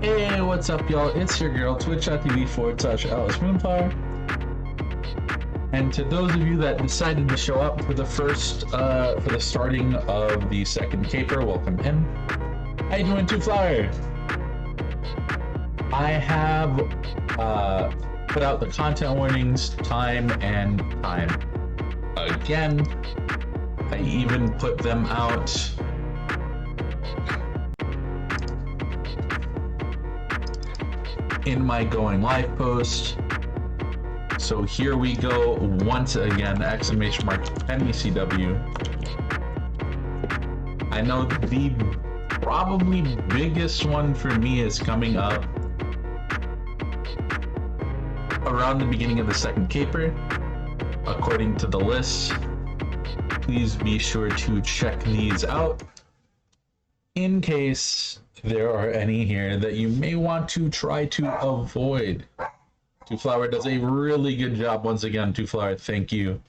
Hey, what's up, y'all? It's your girl, twitch.tv/AliceMoonfire. And to those of you that decided to show up for the for the starting of the second caper, welcome in. How you doing, TwoFlower? I have put out the content warnings time and time again. I even put them out in my going live post. So here we go once again, exclamation mark Penny CW. I know the probably biggest one for me is coming up around the beginning of the second caper, according to the list. Please be sure to check these out in case there are any here that you may want to try to avoid. TwoFlower does a really good job once again. TwoFlower, thank you.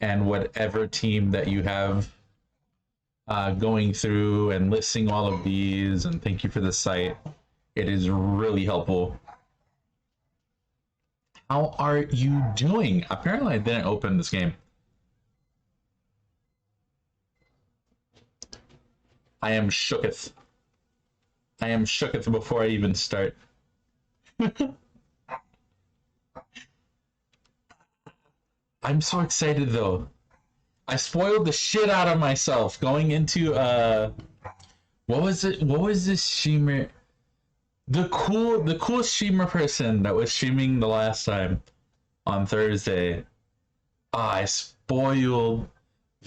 And whatever team that you have going through and listing all of these, and thank you for the site. It is really helpful. How are you doing? Apparently I didn't open this game. I am shooketh. I am shooketh before I even start. I'm so excited though. I spoiled the shit out of myself going into what was it? What was this streamer? The cool streamer person that was streaming the last time on Thursday. I spoiled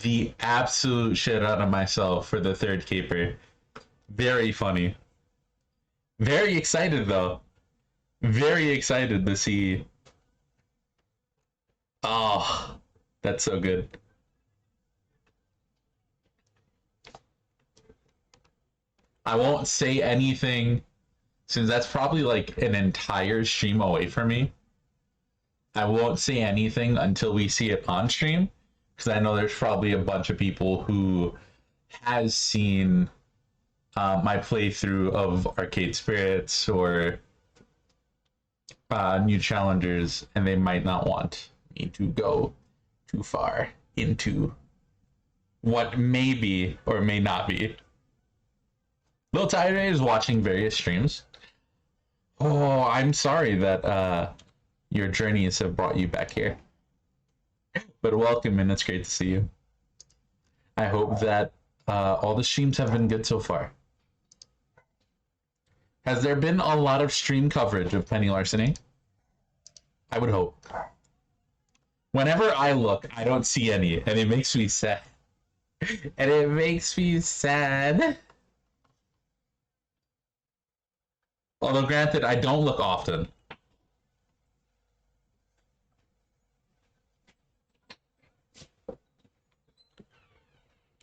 the absolute shit out of myself for the third caper. Very funny. Very excited though. Very excited to see. Oh, that's so good. I won't say anything since that's probably like an entire stream away from me. I won't say anything until we see it on stream, because I know there's probably a bunch of people who has seen my playthrough of Arcade Spirits or new challengers, and they might not want me to go too far into what may be or may not be. Lil Tyre is watching various streams. Oh, I'm sorry that your journeys have brought you back here. But welcome, and it's great to see you. I hope that all the streams have been good so far. Has there been a lot of stream coverage of Penny Larceny? I would hope. Whenever I look, I don't see any, and it makes me sad. And it makes me sad. Although granted, I don't look often.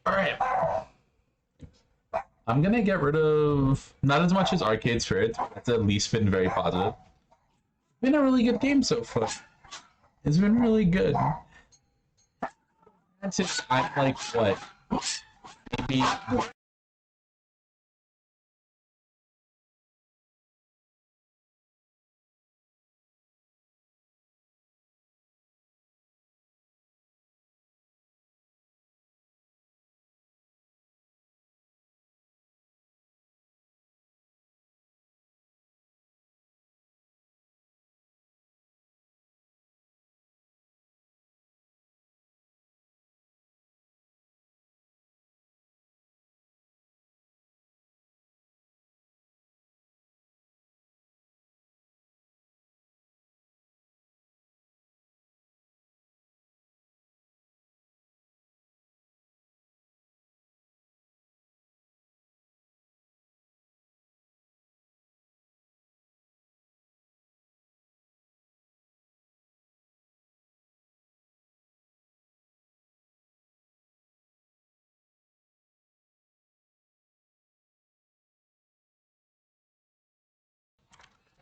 Alright. I'm gonna get rid of not as much as Arcade Spirits. That's at least been very positive. Been a really good game so far. It's been really good. That's it. I'm like what? Maybe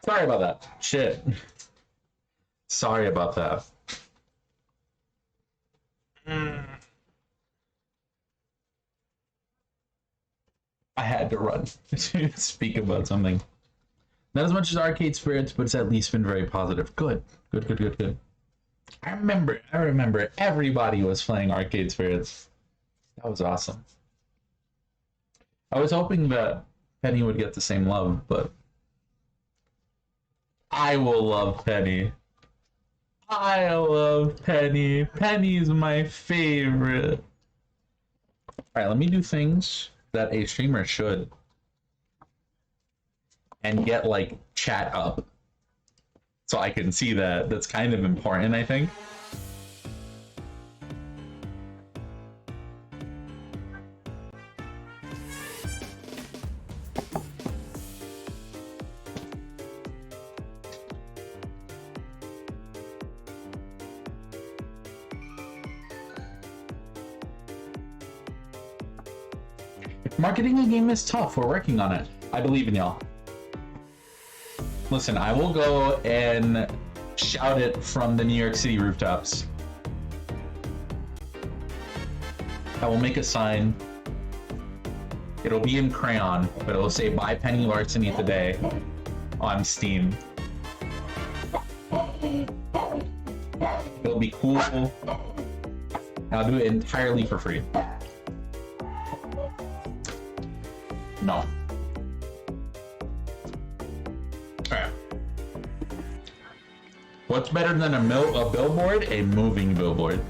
sorry about that. Shit. Sorry about that. I had to run to speak about something. Not as much as Arcade Spirits, but it's at least been very positive. Good. Good, good, good, good. I remember everybody was playing Arcade Spirits. That was awesome. I was hoping that Penny would get the same love, but I will love Penny. I love Penny. Penny's my favorite. Alright, let me do things that a streamer should. And get, like, chat up. So I can see that. That's kind of important, I think. Marketing a game is tough. We're working on it. I believe in y'all. Listen, I will go and shout it from the New York City rooftops. I will make a sign. It'll be in crayon, but it'll say "Buy Penny Larceny today" on Steam. It'll be cool. I'll do it entirely for free. No. Alright. What's better than a billboard? A moving billboard.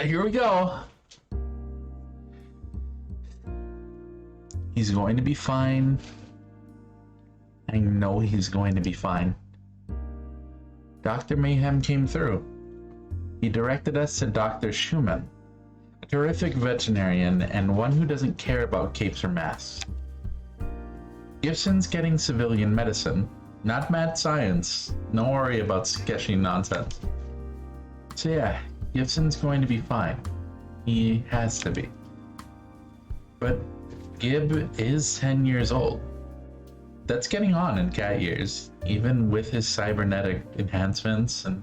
Here we go. He's going to be fine. I know he's going to be fine. Dr. Mayhem came through. He directed us to Dr. Schumann, a terrific veterinarian and one who doesn't care about capes or masks. Gibson's getting civilian medicine, not mad science. No worry about sketchy nonsense. So yeah, Gibson's going to be fine. He has to be. But Gib is 10 years old. That's getting on in cat years, even with his cybernetic enhancements and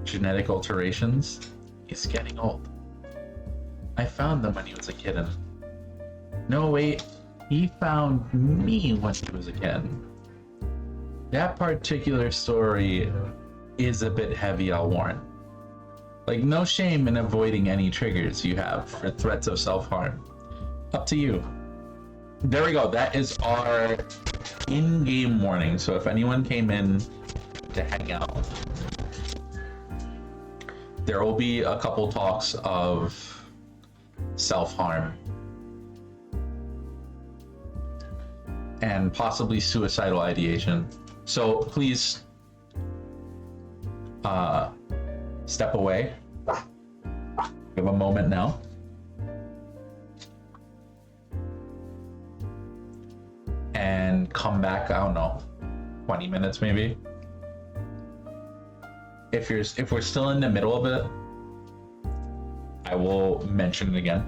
genetic alterations. He's getting old. I found them when he was a kitten. No, wait, he found me when he was a kitten. That particular story is a bit heavy, I'll warn. Like, no shame in avoiding any triggers you have for threats of self-harm. Up to you. There we go, that is our in-game warning, so if anyone came in to hang out, there will be a couple talks of self-harm and possibly suicidal ideation. So please step away. Give a moment now. And come back, I don't know, 20 minutes maybe. If we're still in the middle of it, I will mention it again.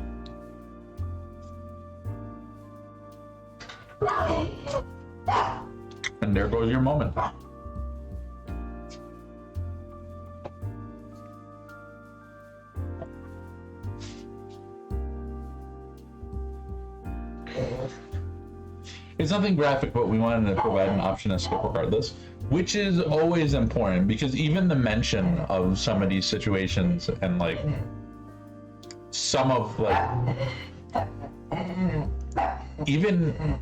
And there goes your moment. It's nothing graphic, but we wanted to provide an option to skip regardless, which is always important because even the mention of some of these situations and like some of like even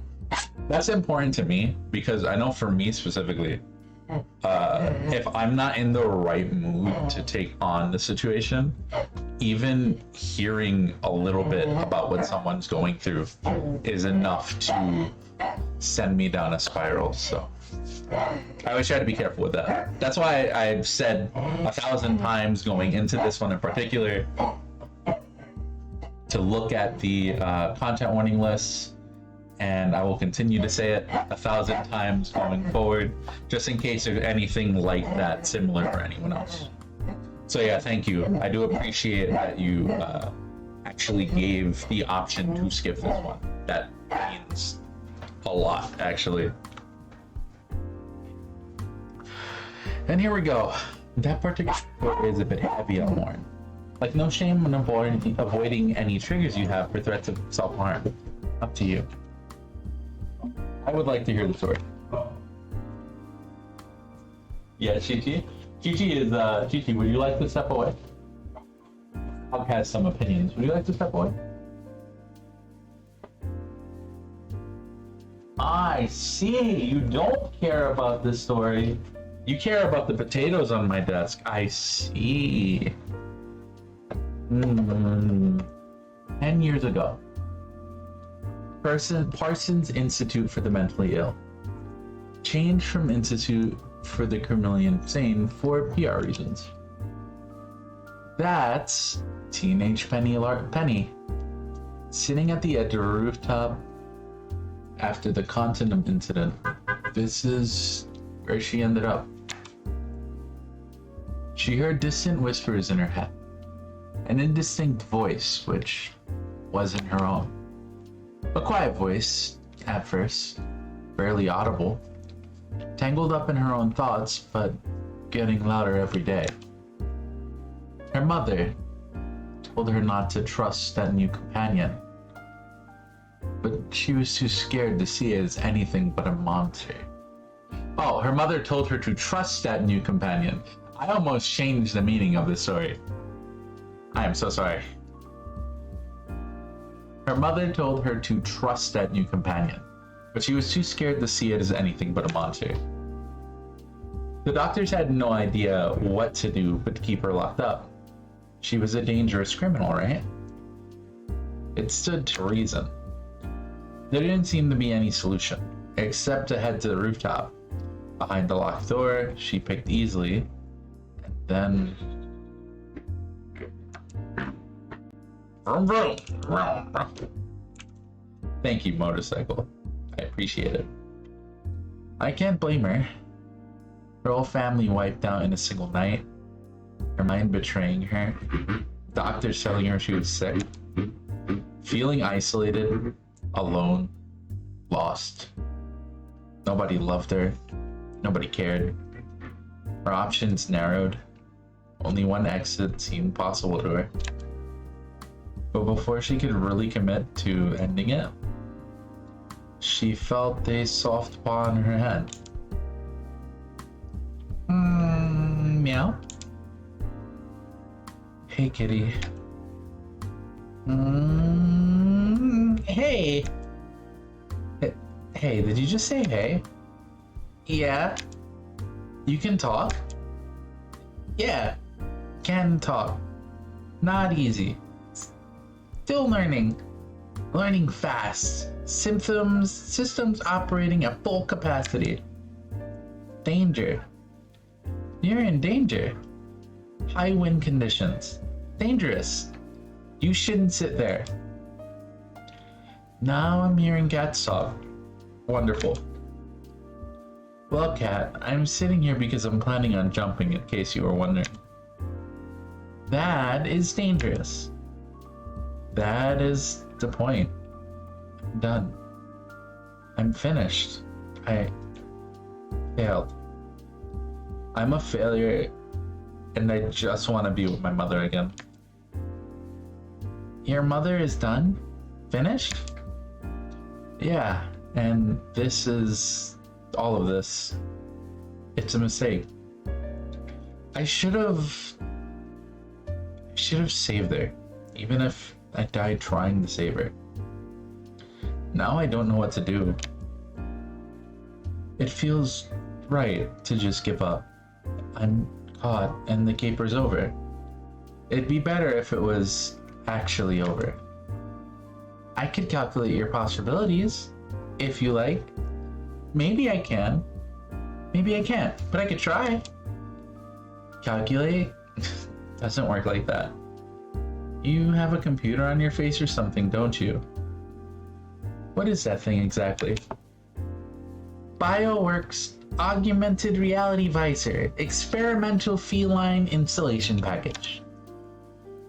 that's important to me because I know for me specifically, if I'm not in the right mood to take on the situation, even hearing a little bit about what someone's going through is enough to send me down a spiral. So I always try to be careful with that. That's why I've said 1,000 times going into this one in particular to look at the content warning lists, and I will continue to say it 1,000 times going forward, just in case there's anything like that similar for anyone else. So yeah, thank you. I do appreciate that you actually gave the option to skip this one. That means a lot, actually. And here we go. That particular story is a bit heavy on Warren. Like, no shame in avoiding any triggers you have for threats of self-harm. Up to you. I would like to hear the story. Yeah, Chi-Chi. Chi-Chi, would you like to step away? Hug has some opinions. Would you like to step away? I see. You don't care about this story. You care about the potatoes on my desk. I see. 10 years ago, Parsons Institute for the Mentally Ill changed from Institute for the Criminally Insane for PR reasons. That's teenage Penny sitting at the edge of a rooftop after the Continent incident. This is where she ended up. She heard distant whispers in her head, an indistinct voice which wasn't her own. A quiet voice, at first, barely audible, tangled up in her own thoughts, but getting louder every day. Her mother told her not to trust that new companion, but she was too scared to see it as anything but a monster. Oh, her mother told her to trust that new companion. I almost changed the meaning of this story. I am so sorry. Her mother told her to trust that new companion, but she was too scared to see it as anything but a monster. The doctors had no idea what to do but to keep her locked up. She was a dangerous criminal, right? It stood to reason. There didn't seem to be any solution, except to head to the rooftop. Behind the locked door, she picked easily, and then... Thank you, motorcycle. I appreciate it. I can't blame her. Her whole family wiped out in a single night. Her mind betraying her. Doctors telling her she was sick. Feeling isolated, alone, lost. Nobody loved her. Nobody cared. Her options narrowed. Only one exit seemed possible to her. But before she could really commit to ending it, she felt a soft paw on her head. Meow. Hey, kitty. Hey. Hey, did you just say hey? Yeah. You can talk? Yeah. Can talk. Not easy. Still learning. Learning fast. Systems operating at full capacity. Danger. You're in danger. High wind conditions. Dangerous. You shouldn't sit there. Now I'm hearing cats talk. Wonderful. Well, cat, I'm sitting here because I'm planning on jumping, in case you were wondering. That is dangerous. That is the point. I'm done. I'm finished. I failed. I'm a failure, and I just want to be with my mother again. Your mother is done? Finished? Yeah, and this is all of this. It's a mistake. I should have saved her, even if I died trying to save her. Now I don't know what to do. It feels right to just give up. I'm caught and the caper's over. It'd be better if it was actually over. I could calculate your possibilities, if you like. Maybe I can. Maybe I can't, but I could try. Calculate? Doesn't work like that. You have a computer on your face or something, don't you? What is that thing exactly? BioWorks Augmented Reality Visor, Experimental Feline Installation Package.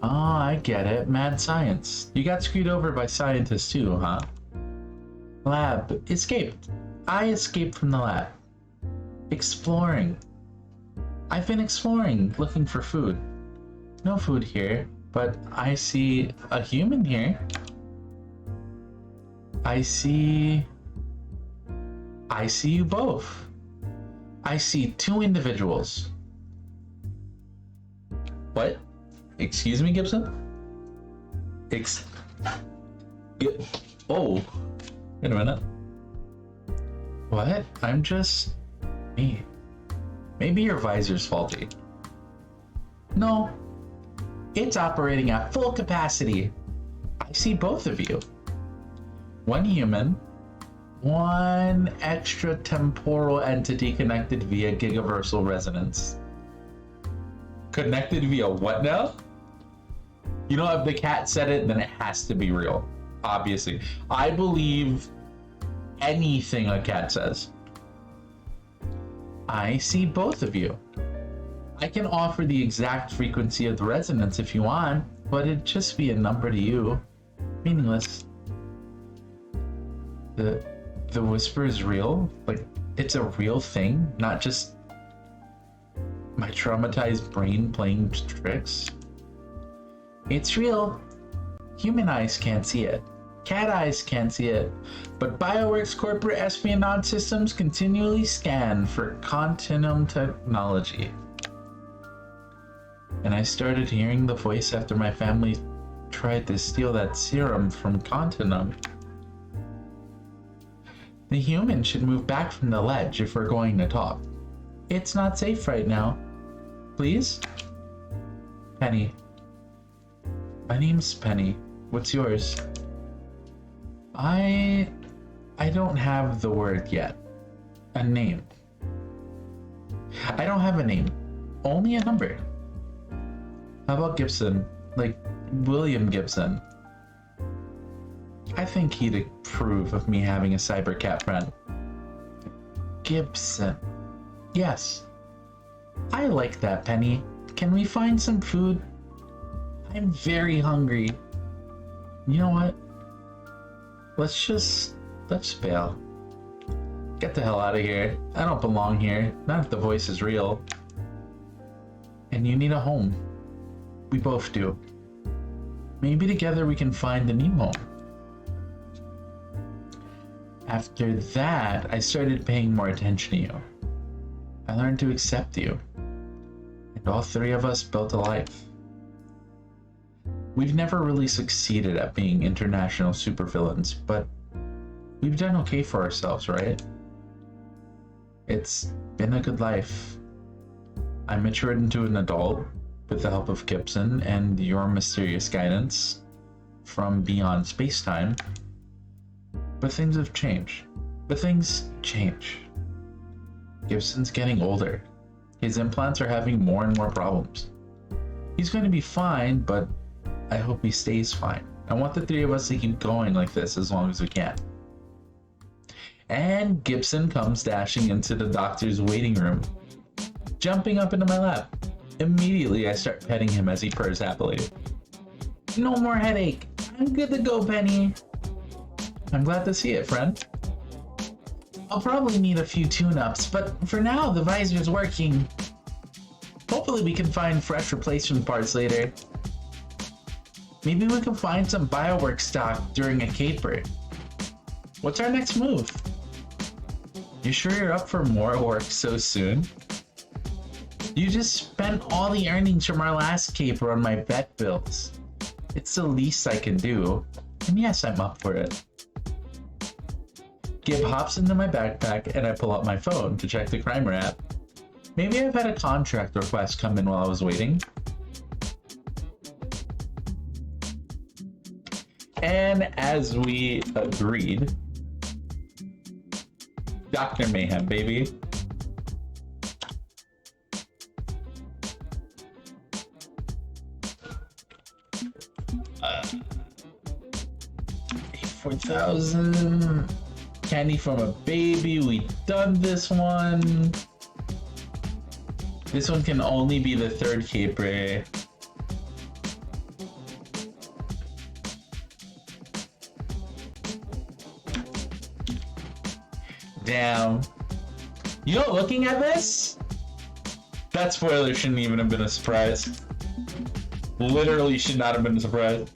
Oh, I get it. Mad science. You got screwed over by scientists too, huh? Lab. Escaped. I escaped from the lab. Exploring. I've been exploring, looking for food. No food here, but I see a human here. I see you both. I see two individuals. What? Excuse me, Gibson? Oh, wait a minute. What? I'm just me. Maybe your visor's faulty. No, it's operating at full capacity. I see both of you. One human, one extra temporal entity connected via gigaversal resonance. Connected via what now? You know, if the cat said it, then it has to be real. Obviously. I believe anything a cat says. I see both of you. I can offer the exact frequency of the resonance if you want, but it'd just be a number to you. Meaningless. The whisper is real? Like, it's a real thing, not just my traumatized brain playing tricks? It's real. Human eyes can't see it. Cat eyes can't see it. But BioWorks corporate espionage systems continually scan for continuum technology. And I started hearing the voice after my family tried to steal that serum from Continuum. The human should move back from the ledge if we're going to talk. It's not safe right now. Please? Penny. My name's Penny. What's yours? I don't have the word yet. A name. I don't have a name. Only a number. How about Gibson? Like William Gibson. I think he'd approve of me having a cyber cat friend. Gibson. Yes. I like that, Penny. Can we find some food? I'm very hungry. You know what? Let's bail. Get the hell out of here. I don't belong here. Not if the voice is real. And you need a home. We both do. Maybe together we can find a new home. After that, I started paying more attention to you. I learned to accept you. And all three of us built a life. We've never really succeeded at being international supervillains, but we've done okay for ourselves, right? It's been a good life. I matured into an adult with the help of Gibson and your mysterious guidance from beyond space-time. But things have changed. But things change. Gibson's getting older. His implants are having more and more problems. He's going to be fine, but I hope he stays fine. I want the three of us to keep going like this as long as we can. And Gibson comes dashing into the doctor's waiting room, jumping up into my lap. Immediately, I start petting him as he purrs happily. No more headache. I'm good to go, Penny. I'm glad to see it, friend. I'll probably need a few tune-ups, but for now, the visor's working. Hopefully we can find fresh replacement parts later. Maybe we can find some BioWorks stock during a caper. What's our next move? You sure you're up for more work so soon? You just spent all the earnings from our last caper on my vet bills. It's the least I can do, and yes, I'm up for it. Gib hops into my backpack and I pull out my phone to check the Crimer app. Maybe I've had a contract request come in while I was waiting. And as we agreed, Dr. Mayhem, baby. $4,000. Candy from a baby. We done this one. This one can only be the third caper. Damn. You know, looking at this, that spoiler shouldn't even have been a surprise. Literally should not have been a surprise.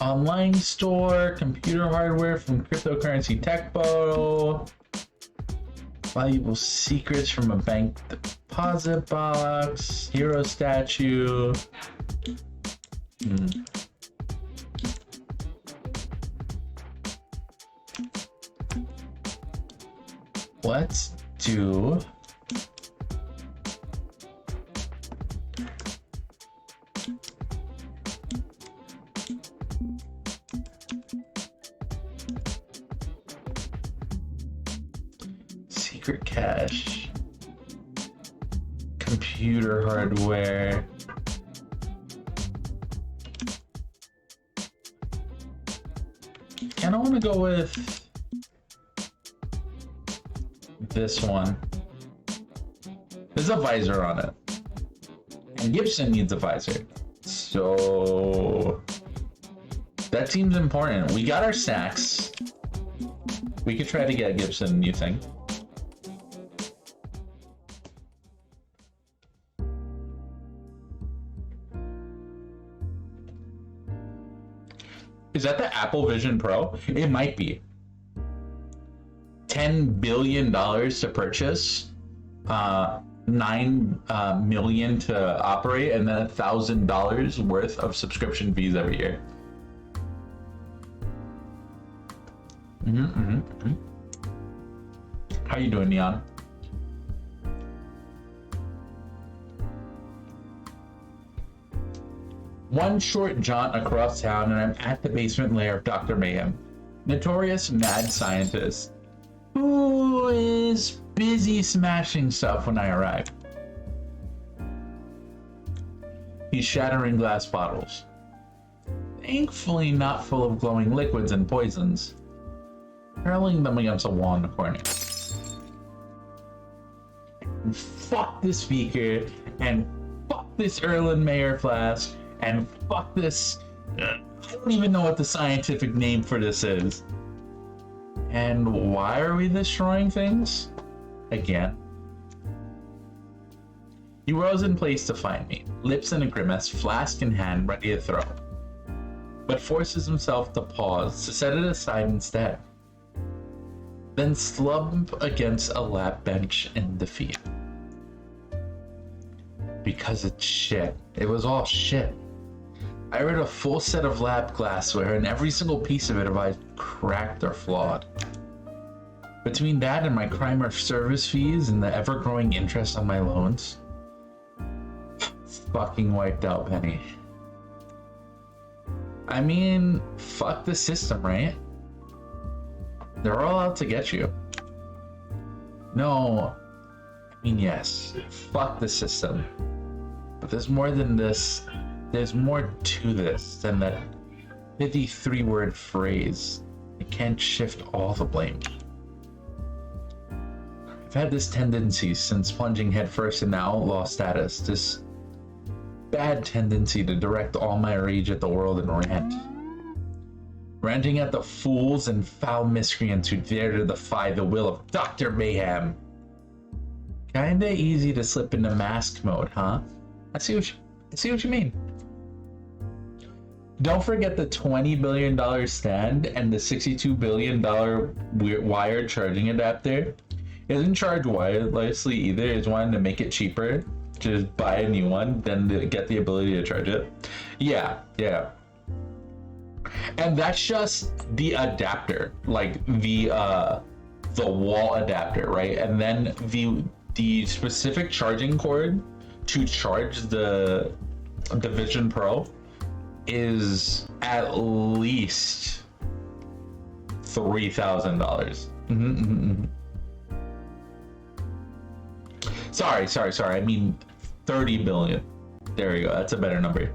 Online store, computer hardware from cryptocurrency tech bottle, valuable secrets from a bank deposit box, hero statue. Let's do secret cache, computer hardware. I don't want to go with this one. There's a visor on it, and Gibson needs a visor, so that seems important. We got our snacks. We could try to get Gibson a new thing. Is that the Apple Vision Pro? It might be. $10 billion to purchase, 9 million to operate, and then $1,000 worth of subscription fees every year. How you doing, Neon? One short jaunt across town and I'm at the basement lair of Dr. Mayhem, notorious mad scientist, who is busy smashing stuff when I arrive. He's shattering glass bottles, thankfully not full of glowing liquids and poisons, hurling them against a wall in the corner. And fuck the speaker, and fuck this Erlen Mayer flask, and fuck this, I don't even know what the scientific name for this is. And why are we destroying things? Again. He rose in place to find me, lips in a grimace, flask in hand, ready to throw. But forces himself to pause, to set it aside instead. Then slump against a lab bench in defeat. Because it's shit. It was all shit. I read a full set of lab glassware, and every single piece of it I cracked or flawed. Between that and my crime of service fees and the ever-growing interest on my loans, fucking wiped out, Penny. I mean, fuck the system, right? They're all out to get you. No, I mean, yes, fuck the system. But there's more than this. There's more to this than that 53-word phrase. It can't shift all the blame. I've had this tendency since plunging headfirst into outlaw status, this bad tendency to direct all my rage at the world and rant. Ranting at the fools and foul miscreants who dare to defy the will of Dr. Mayhem. Kinda easy to slip into mask mode, huh? I see what you mean. Don't forget the $20 billion stand and the $62 billion wired charging adapter. It doesn't charge wirelessly either. It's wanting to make it cheaper to just buy a new one than to get the ability to charge it. Yeah. And that's just the adapter, like the wall adapter, right? And then the specific charging cord to charge the Vision Pro is at least $3,000. Sorry. I mean 30 billion. There we go. That's a better number.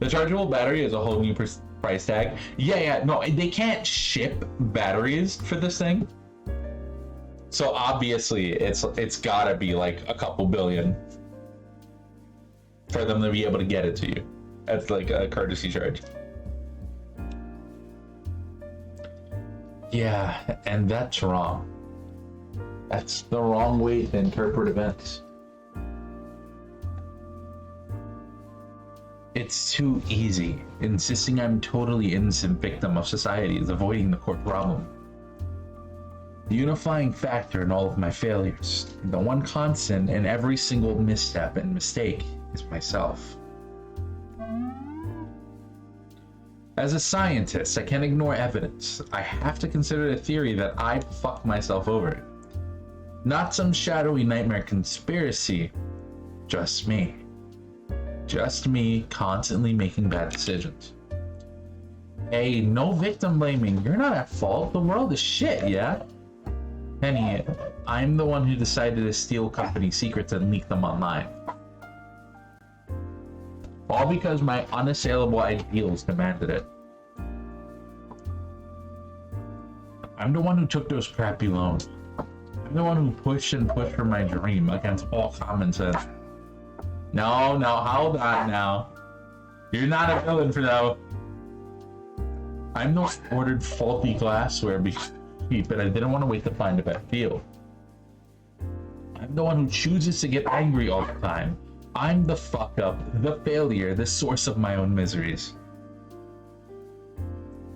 The chargeable battery is a whole new price tag. Yeah. No, they can't ship batteries for this thing. So obviously, it's gotta be like a couple billion for them to be able to get it to you. That's like a courtesy charge. Yeah, and that's wrong. That's the wrong way to interpret events. It's too easy. Insisting I'm totally innocent victim of society is avoiding the core problem. The unifying factor in all of my failures, the one constant in every single misstep and mistake, is myself. As a scientist, I can't ignore evidence. I have to consider the theory that I fucked myself over. Not some shadowy nightmare conspiracy, just me. Just me constantly making bad decisions. Hey, no victim blaming. You're not at fault. The world is shit, yeah? Penny, I'm the one who decided to steal company secrets and leak them online. All because my unassailable ideals demanded it. I'm the one who took those crappy loans. I'm the one who pushed and pushed for my dream against all common sense. No, hold on now. You're not a villain for that. I'm the one who ordered faulty glassware but I didn't want to wait to find a better deal. I'm the one who chooses to get angry all the time. I'm the fuck up, the failure, the source of my own miseries.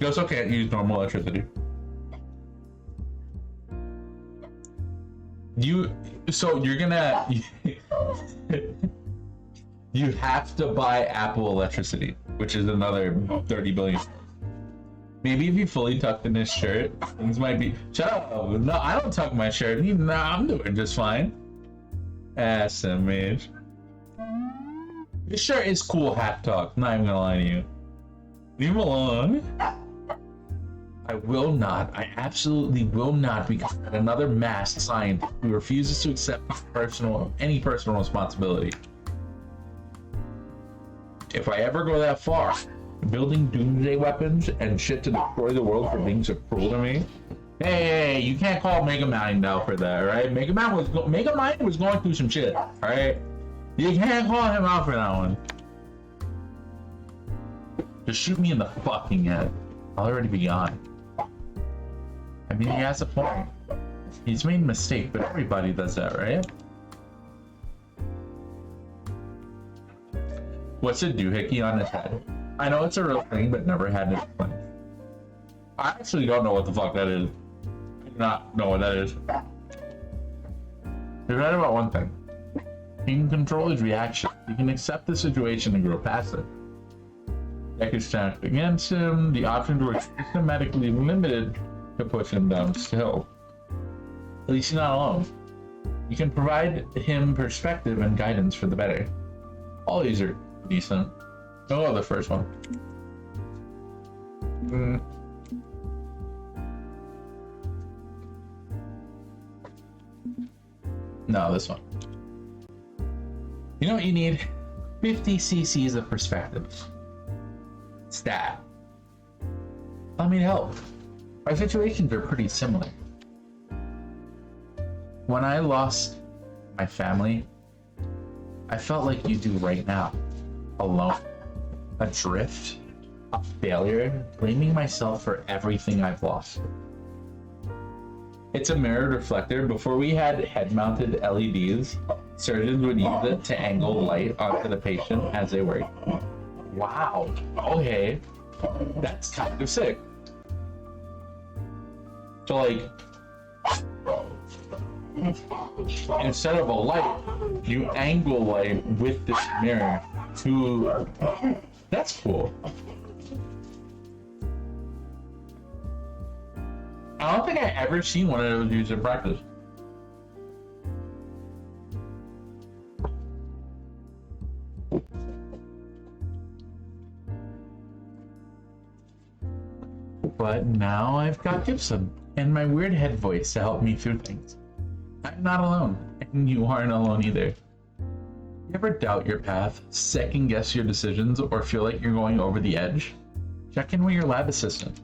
You also can't use normal electricity. You're gonna you have to buy Apple electricity, which is another 30 billion. Maybe if you fully tucked in his shirt, things might be. Shut up! No, I don't tuck my shirt. No, I'm doing just fine. SMH. This shirt is cool, hat talk. Not even gonna lie to you. Leave him alone. I will not. I absolutely will not become another masked scientist who refuses to accept any personal responsibility. If I ever go that far, building doomsday weapons and shit to destroy the world for being so cruel to me. Hey, you can't call Mega Mind now for that, right? Mega Mind was going through some shit, alright? You can't call him out for that one. Just shoot me in the fucking head. I'll already be gone. I mean, he has a point. He's made a mistake, but everybody does that, right? What's a doohickey on his head? I know it's a real thing, but never had it. I actually don't know what the fuck that is. I do not know what that is. You're right about one thing. He can control his reaction. He can accept the situation and grow past it. That could stand against him. The options were systematically limited to push him down still. At least he's not alone. You can provide him perspective and guidance for the better. All these are decent. Oh, the first one. No, this one. You know what you need? 50 cc's of perspective. Stat. Let me help. Our situations are pretty similar. When I lost my family, I felt like you do right now. Alone. Adrift. A failure. Blaming myself for everything I've lost. It's a mirror reflector. Before we had head-mounted LEDs, surgeons would use it to angle light onto the patient as they work. Wow. Okay. That's kind of sick. So like, instead of a light, you angle light with this mirror to... That's cool. I don't think I ever seen one of those used in practice. But now I've got Gibson and my weird head voice to help me through things. I'm not alone, and you aren't alone either. You ever doubt your path, second guess your decisions, or feel like you're going over the edge? Check in with your lab assistant.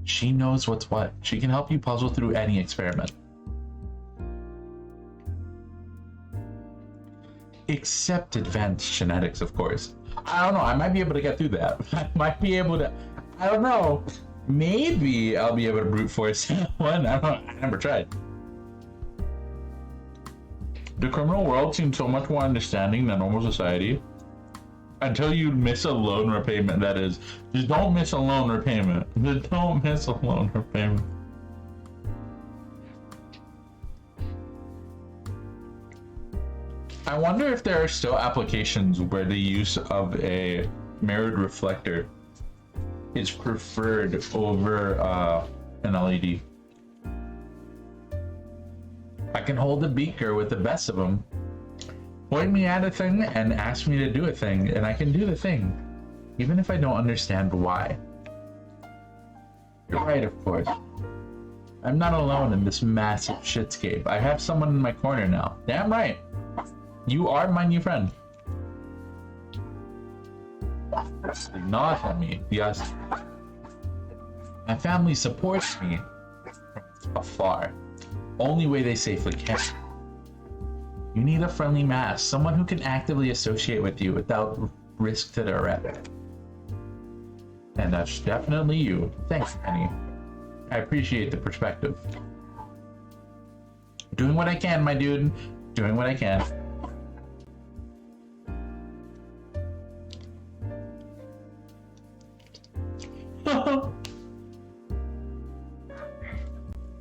She knows what's what. She can help you puzzle through any experiment. Except advanced genetics, of course. I don't know, I might be able to get through that. I might be able to, I don't know. Maybe I'll be able to brute force one. I don't know, I never tried. The criminal world seems so much more understanding than normal society. Until you miss a loan repayment, that is. Just don't miss a loan repayment. Just don't miss a loan repayment. I wonder if there are still applications where the use of a mirrored reflector is preferred over an LED. I can hold a beaker with the best of them. Point me at a thing and ask me to do a thing, and I can do the thing, even if I don't understand why. You're right, of course. I'm not alone in this massive shitscape. I have someone in my corner now. Damn right. You are my new friend. Not at me, yes. My family supports me from afar. Only way they safely can. You need a friendly mask, someone who can actively associate with you without risk to their rep. And that's definitely you. Thanks, Penny. I appreciate the perspective. Doing what I can, my dude. Doing what I can.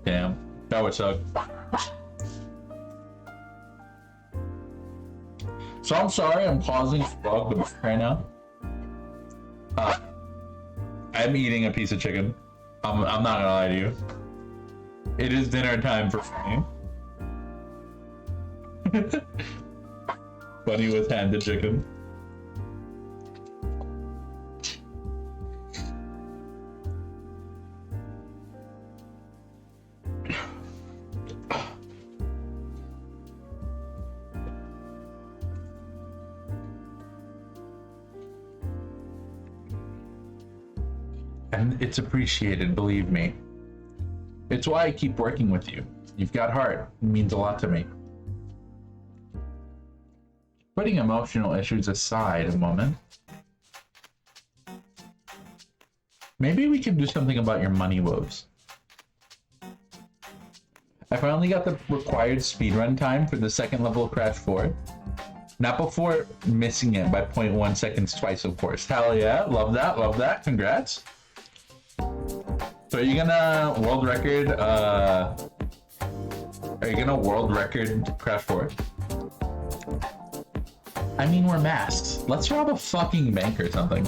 Damn, that would suck. So I'm sorry I'm pausing vlog right now. I'm eating a piece of chicken. I'm not gonna lie to you. It is dinner time for me. Bunny was handed chicken. And it's appreciated, believe me. It's why I keep working with you. You've got heart. It means a lot to me. Putting emotional issues aside a moment, maybe we can do something about your money woes. I finally got the required speedrun time for the second level of Crash 4. Not before missing it by 0.1 seconds twice, of course. Hell yeah, love that, congrats. So are you gonna world record, Crash 4? I mean, we're masks. Let's rob a fucking bank or something.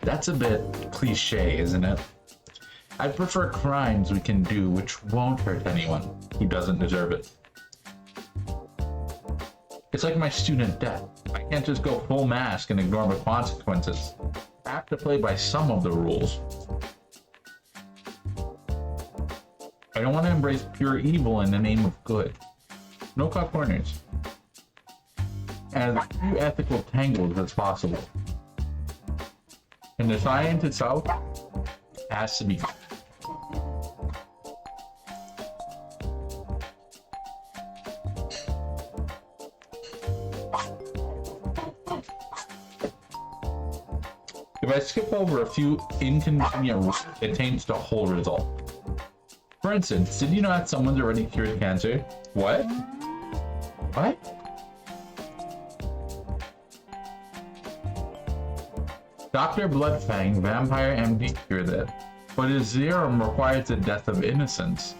That's a bit cliche, isn't it? I prefer crimes we can do which won't hurt anyone who doesn't deserve it. It's like my student debt. I can't just go full mask and ignore the consequences. I have to play by some of the rules. I don't want to embrace pure evil in the name of good. No cut corners. And as few ethical tangles as possible. And the science itself has to be. If I skip over a few inconvenient rules, it taints the whole result. For instance, did you know that someone's already cured cancer? What? What? Dr. Bloodfang, Vampire MD, cured it, but his serum requires the death of innocence,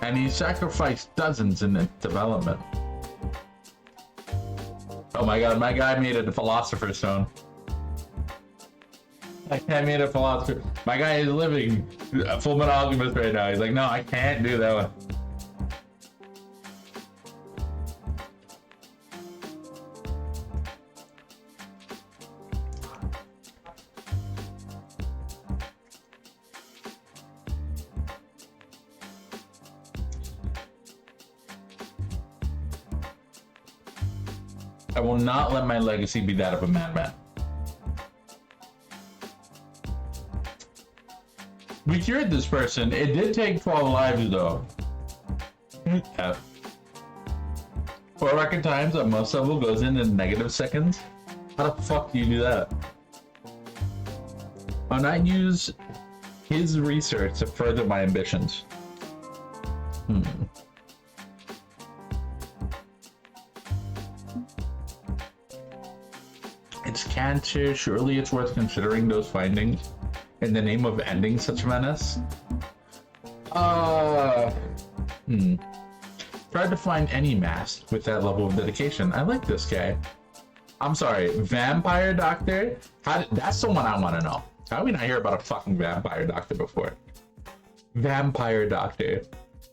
and he sacrificed dozens in its development. Oh my god, my guy made it a Philosopher's Stone. I can't make a philosopher. My guy is living a full metal alchemist right now. He's like, no, I can't do that one. I will not let my legacy be that of a madman. We cured this person. It did take 12 lives though. Yeah. 4 record times on most level goes in negative seconds. How the fuck do you do that? Why not use his research to further my ambitions? cancer. Surely it's worth considering those findings in the name of ending such menace. Tried to find any mask with that level of dedication. I like this guy. I'm sorry, vampire doctor? That's the one I want to know. How did we not hear about a fucking vampire doctor before? Vampire doctor.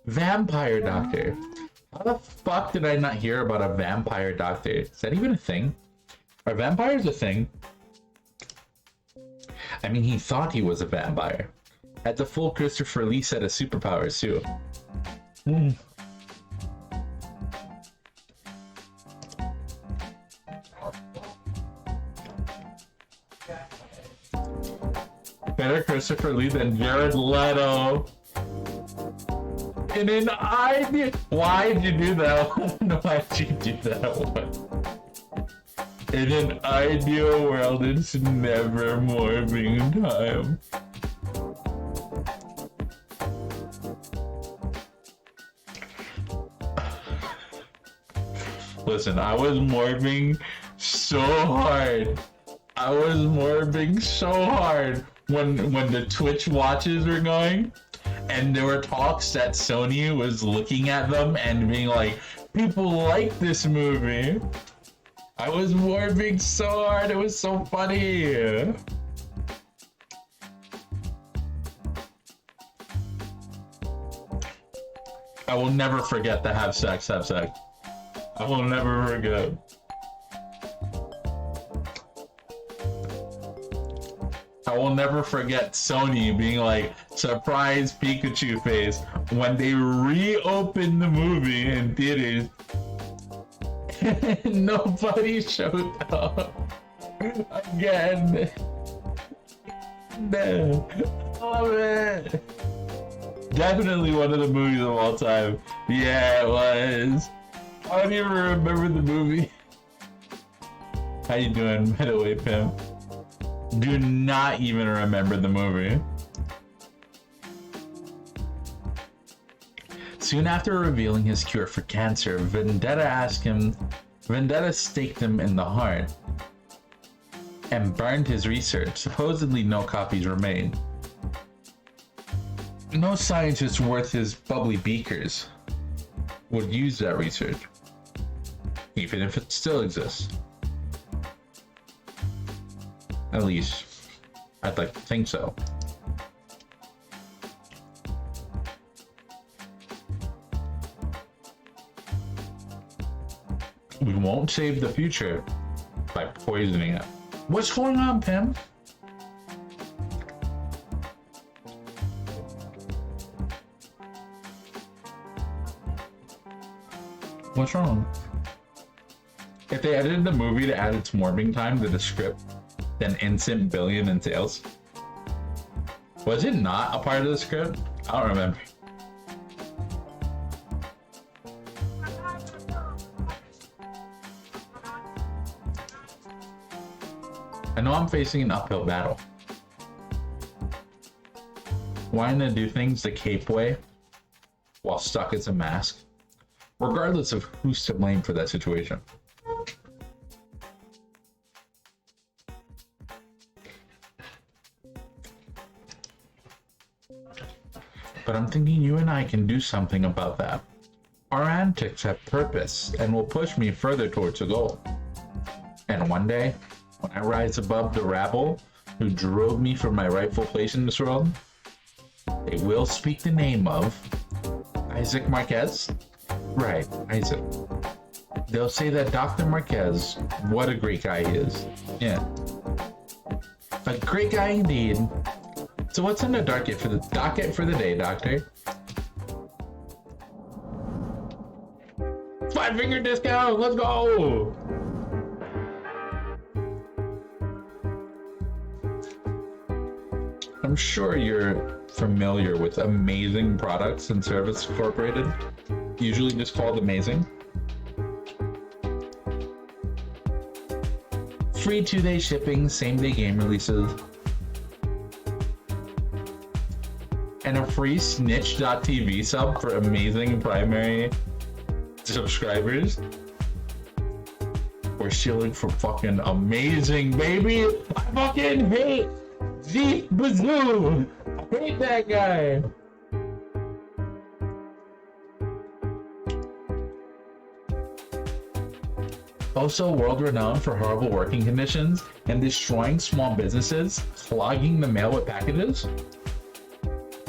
Vampire doctor. How the fuck did I not hear about a vampire doctor? Is that even a thing? Are vampires a thing? I mean, he thought he was a vampire. Had the full Christopher Lee set of superpowers too. Better Christopher Lee than Jared Leto. In an idea. Why'd you do that one? Why'd you do that one? In an ideal world, it's never morphing time. Listen, I was morphing so hard. I was morphing so hard when the Twitch watches were going, and there were talks that Sony was looking at them and being like, people like this movie. I was morphing so hard, it was so funny. I will never forget the have sex. I will never forget. I will never forget Sony being like, surprise Pikachu face when they reopened the movie in theaters. Nobody showed up again. No. Love it. Definitely one of the movies of all time. Yeah, it was. I don't even remember the movie. How you doing, by the way, Pim? Do not even remember the movie. Soon after revealing his cure for cancer, Vendetta staked him in the heart and burned his research. Supposedly no copies remain. No scientist worth his bubbly beakers would use that research, even if it still exists. At least, I'd like to think so. We won't save the future by poisoning it. What's going on, Pim? What's wrong? If they edited the movie to add its morphing time to the script, then instant billion in sales. Was it not a part of the script? I don't remember. I know I'm facing an uphill battle. Wanting to do things the Cape way while stuck as a mask, regardless of who's to blame for that situation. But I'm thinking you and I can do something about that. Our antics have purpose and will push me further towards a goal. And one day, when I rise above the rabble who drove me from my rightful place in this world, they will speak the name of Isaac Marquez. Right, Isaac. They'll say that Dr. Marquez, what a great guy he is. Yeah. A great guy indeed. So what's in the docket for the day, Doctor? 5-finger discount, let's go! I'm sure you're familiar with Amazing Products and Service Incorporated, usually just called Amazing. Free 2-day shipping, same-day game releases, and a free Snitch.tv sub for Amazing primary subscribers. We're stealing for fucking amazing, baby. I fucking hate Jeep Bazoo. I hate that guy. Also world-renowned for horrible working conditions and destroying small businesses, clogging the mail with packages.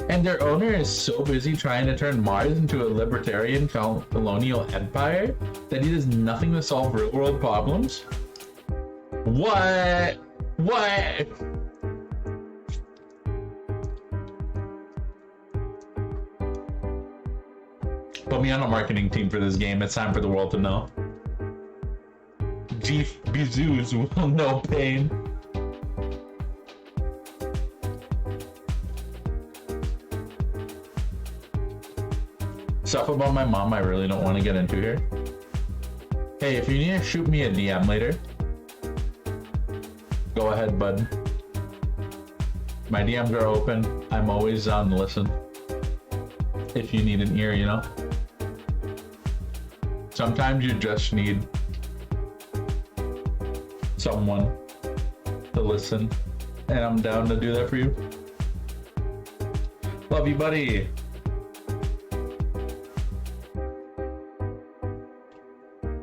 And their owner is so busy trying to turn Mars into a libertarian colonial empire that he does nothing to solve real-world problems. What? What? Put me on a marketing team for this game. It's time for the world to know. Jeep Bezoos will know pain. Stuff about my mom I really don't want to get into here. Hey, if you need to shoot me a DM later, go ahead, bud. My DMs are open. I'm always on to listen. If you need an ear, you know? Sometimes you just need someone to listen, and I'm down to do that for you. Love you, buddy.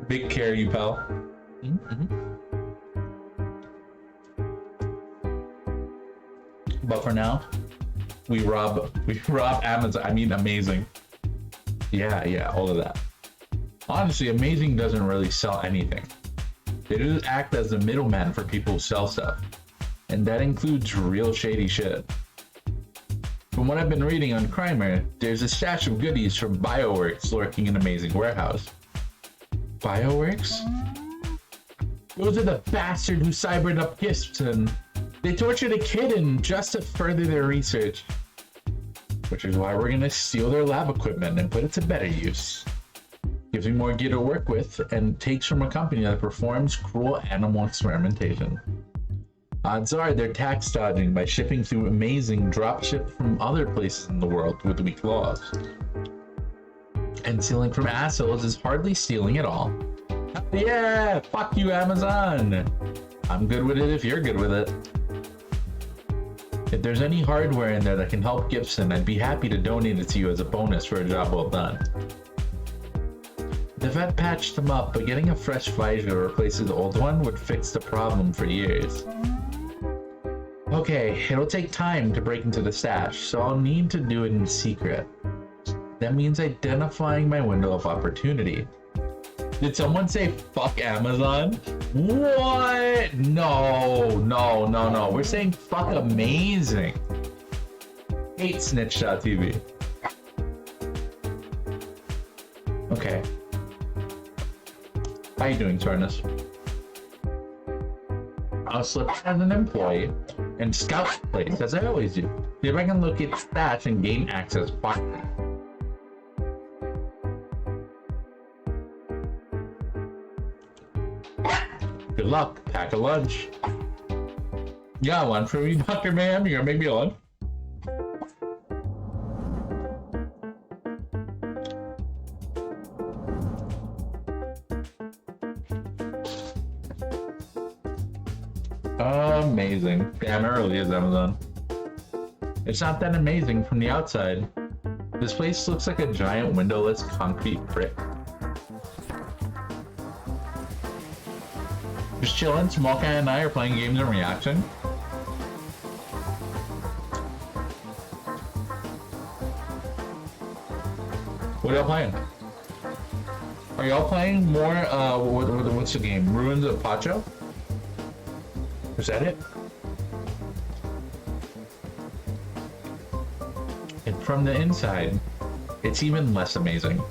Big care, you pal. But for now, we rob Amazon. I mean, amazing. Yeah, all of that. Honestly, amazing doesn't really sell anything. They just act as the middleman for people who sell stuff, and that includes real shady shit. From what I've been reading on Crimer, there's a stash of goodies from BioWorks lurking in Amazing Warehouse. BioWorks? Those are the bastard who cybered up Gibson. They tortured a kid and just to further their research. Which is why we're gonna steal their lab equipment and put it to better use. Gives me more gear to work with and takes from a company that performs cruel animal experimentation. Odds are they're tax dodging by shipping through Amazing dropship from other places in the world with weak laws. And stealing from assholes is hardly stealing at all. Yeah, fuck you, Amazon. I'm good with it if you're good with it. If there's any hardware in there that can help Gibson, I'd be happy to donate it to you as a bonus for a job well done. The vet patched them up, but getting a fresh visor to replace the old one would fix the problem for years. Okay, it'll take time to break into the stash, so I'll need to do it in secret. That means identifying my window of opportunity. Did someone say fuck Amazon? What? No. We're saying fuck Amazing. Hate Snitch.tv. Okay. How you doing, Tornus? I'll slip as an employee and scout the place as I always do. See if I can locate the stash and gain access quietly. Good luck. Pack a lunch. You got lunch for me, Dr. Ma'am? You're gonna make me lunch? Amazing. Damn, it really is Amazon. It's not that amazing from the outside. This place looks like a giant windowless concrete brick. Just chilling, Smallcat and I are playing games in reaction. What are y'all playing? Are y'all playing more, what's the game? Ruins of Pacho? Is that it? And from the inside, it's even less amazing.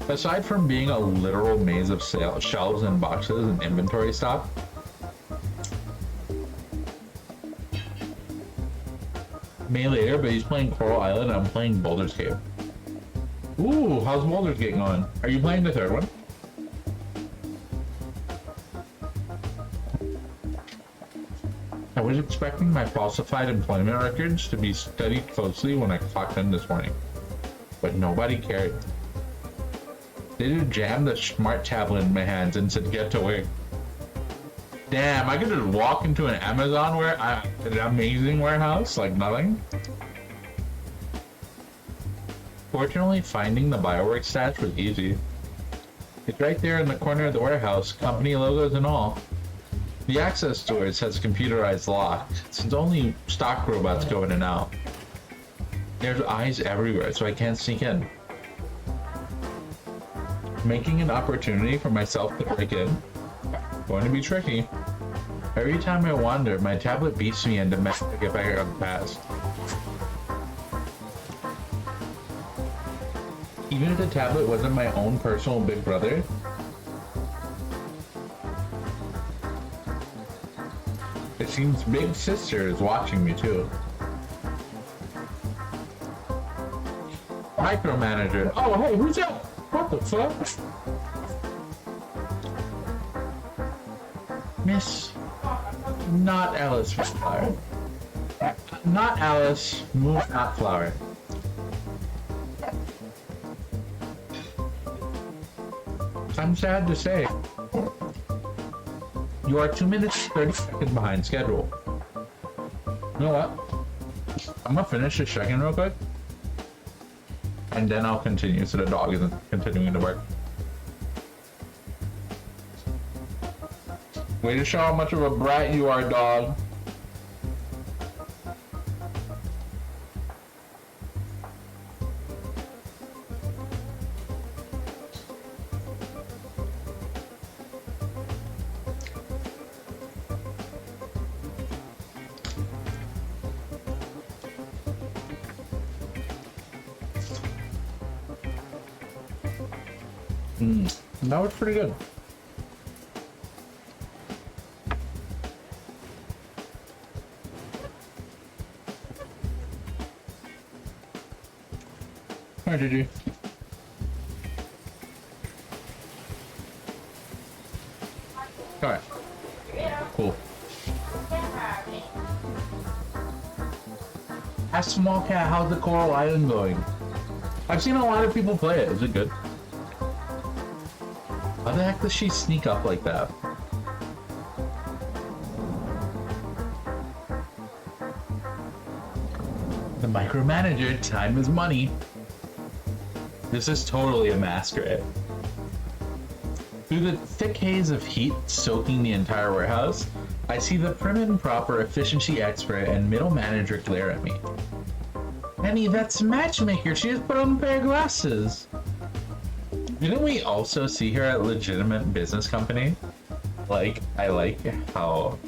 Aside from being a literal maze of shelves and boxes and inventory stock, May later, but he's playing Coral Island and I'm playing Baldur's Gate. Ooh, how's Baldur's Gate going? Are you playing the third one? I was expecting my falsified employment records to be studied closely when I clocked in this morning, but nobody cared. They just jammed the smart tablet in my hands and said, get to work. Damn, I could just walk into an Amazon an amazing warehouse like nothing. Fortunately, finding the bioworks stash was easy. It's right there in the corner of the warehouse, company logos and all. The access doors has a computerized lock, since only stock robots go in and out. There's eyes everywhere, so I can't sneak in. Making an opportunity for myself to break in, going to be tricky. Every time I wander, my tablet beats me and demands to get back on the path. Even if the tablet wasn't my own personal big brother, it seems Big Sister is watching me too. Micromanager. Oh, hey, who's that? What the fuck? Miss. Not Alice Flower. Not Alice, not Flower. I'm sad to say, you are 2 minutes and 30 seconds behind schedule. You know what? I'm gonna finish this check-in real quick, and then I'll continue so the dog isn't continuing to bark. Way to show how much of a brat you are, dog. That was pretty good. Alright, GG. Alright. Cool. Ask Small Cat, how's the Coral Island going? I've seen a lot of people play it. Is it good? How the heck does she sneak up like that? The micromanager, time is money. This is totally a masquerade. Through the thick haze of heat soaking the entire warehouse, I see the prim and proper efficiency expert and middle manager glare at me. Penny, that's Matchmaker. She just put on a pair of glasses. Didn't we also see her at legitimate business company? Like, I like how...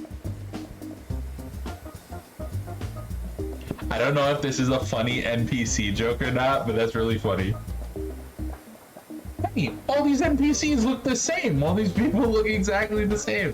I don't know if this is a funny NPC joke or not, but that's really funny. Hey, all these NPCs look the same. All these people look exactly the same.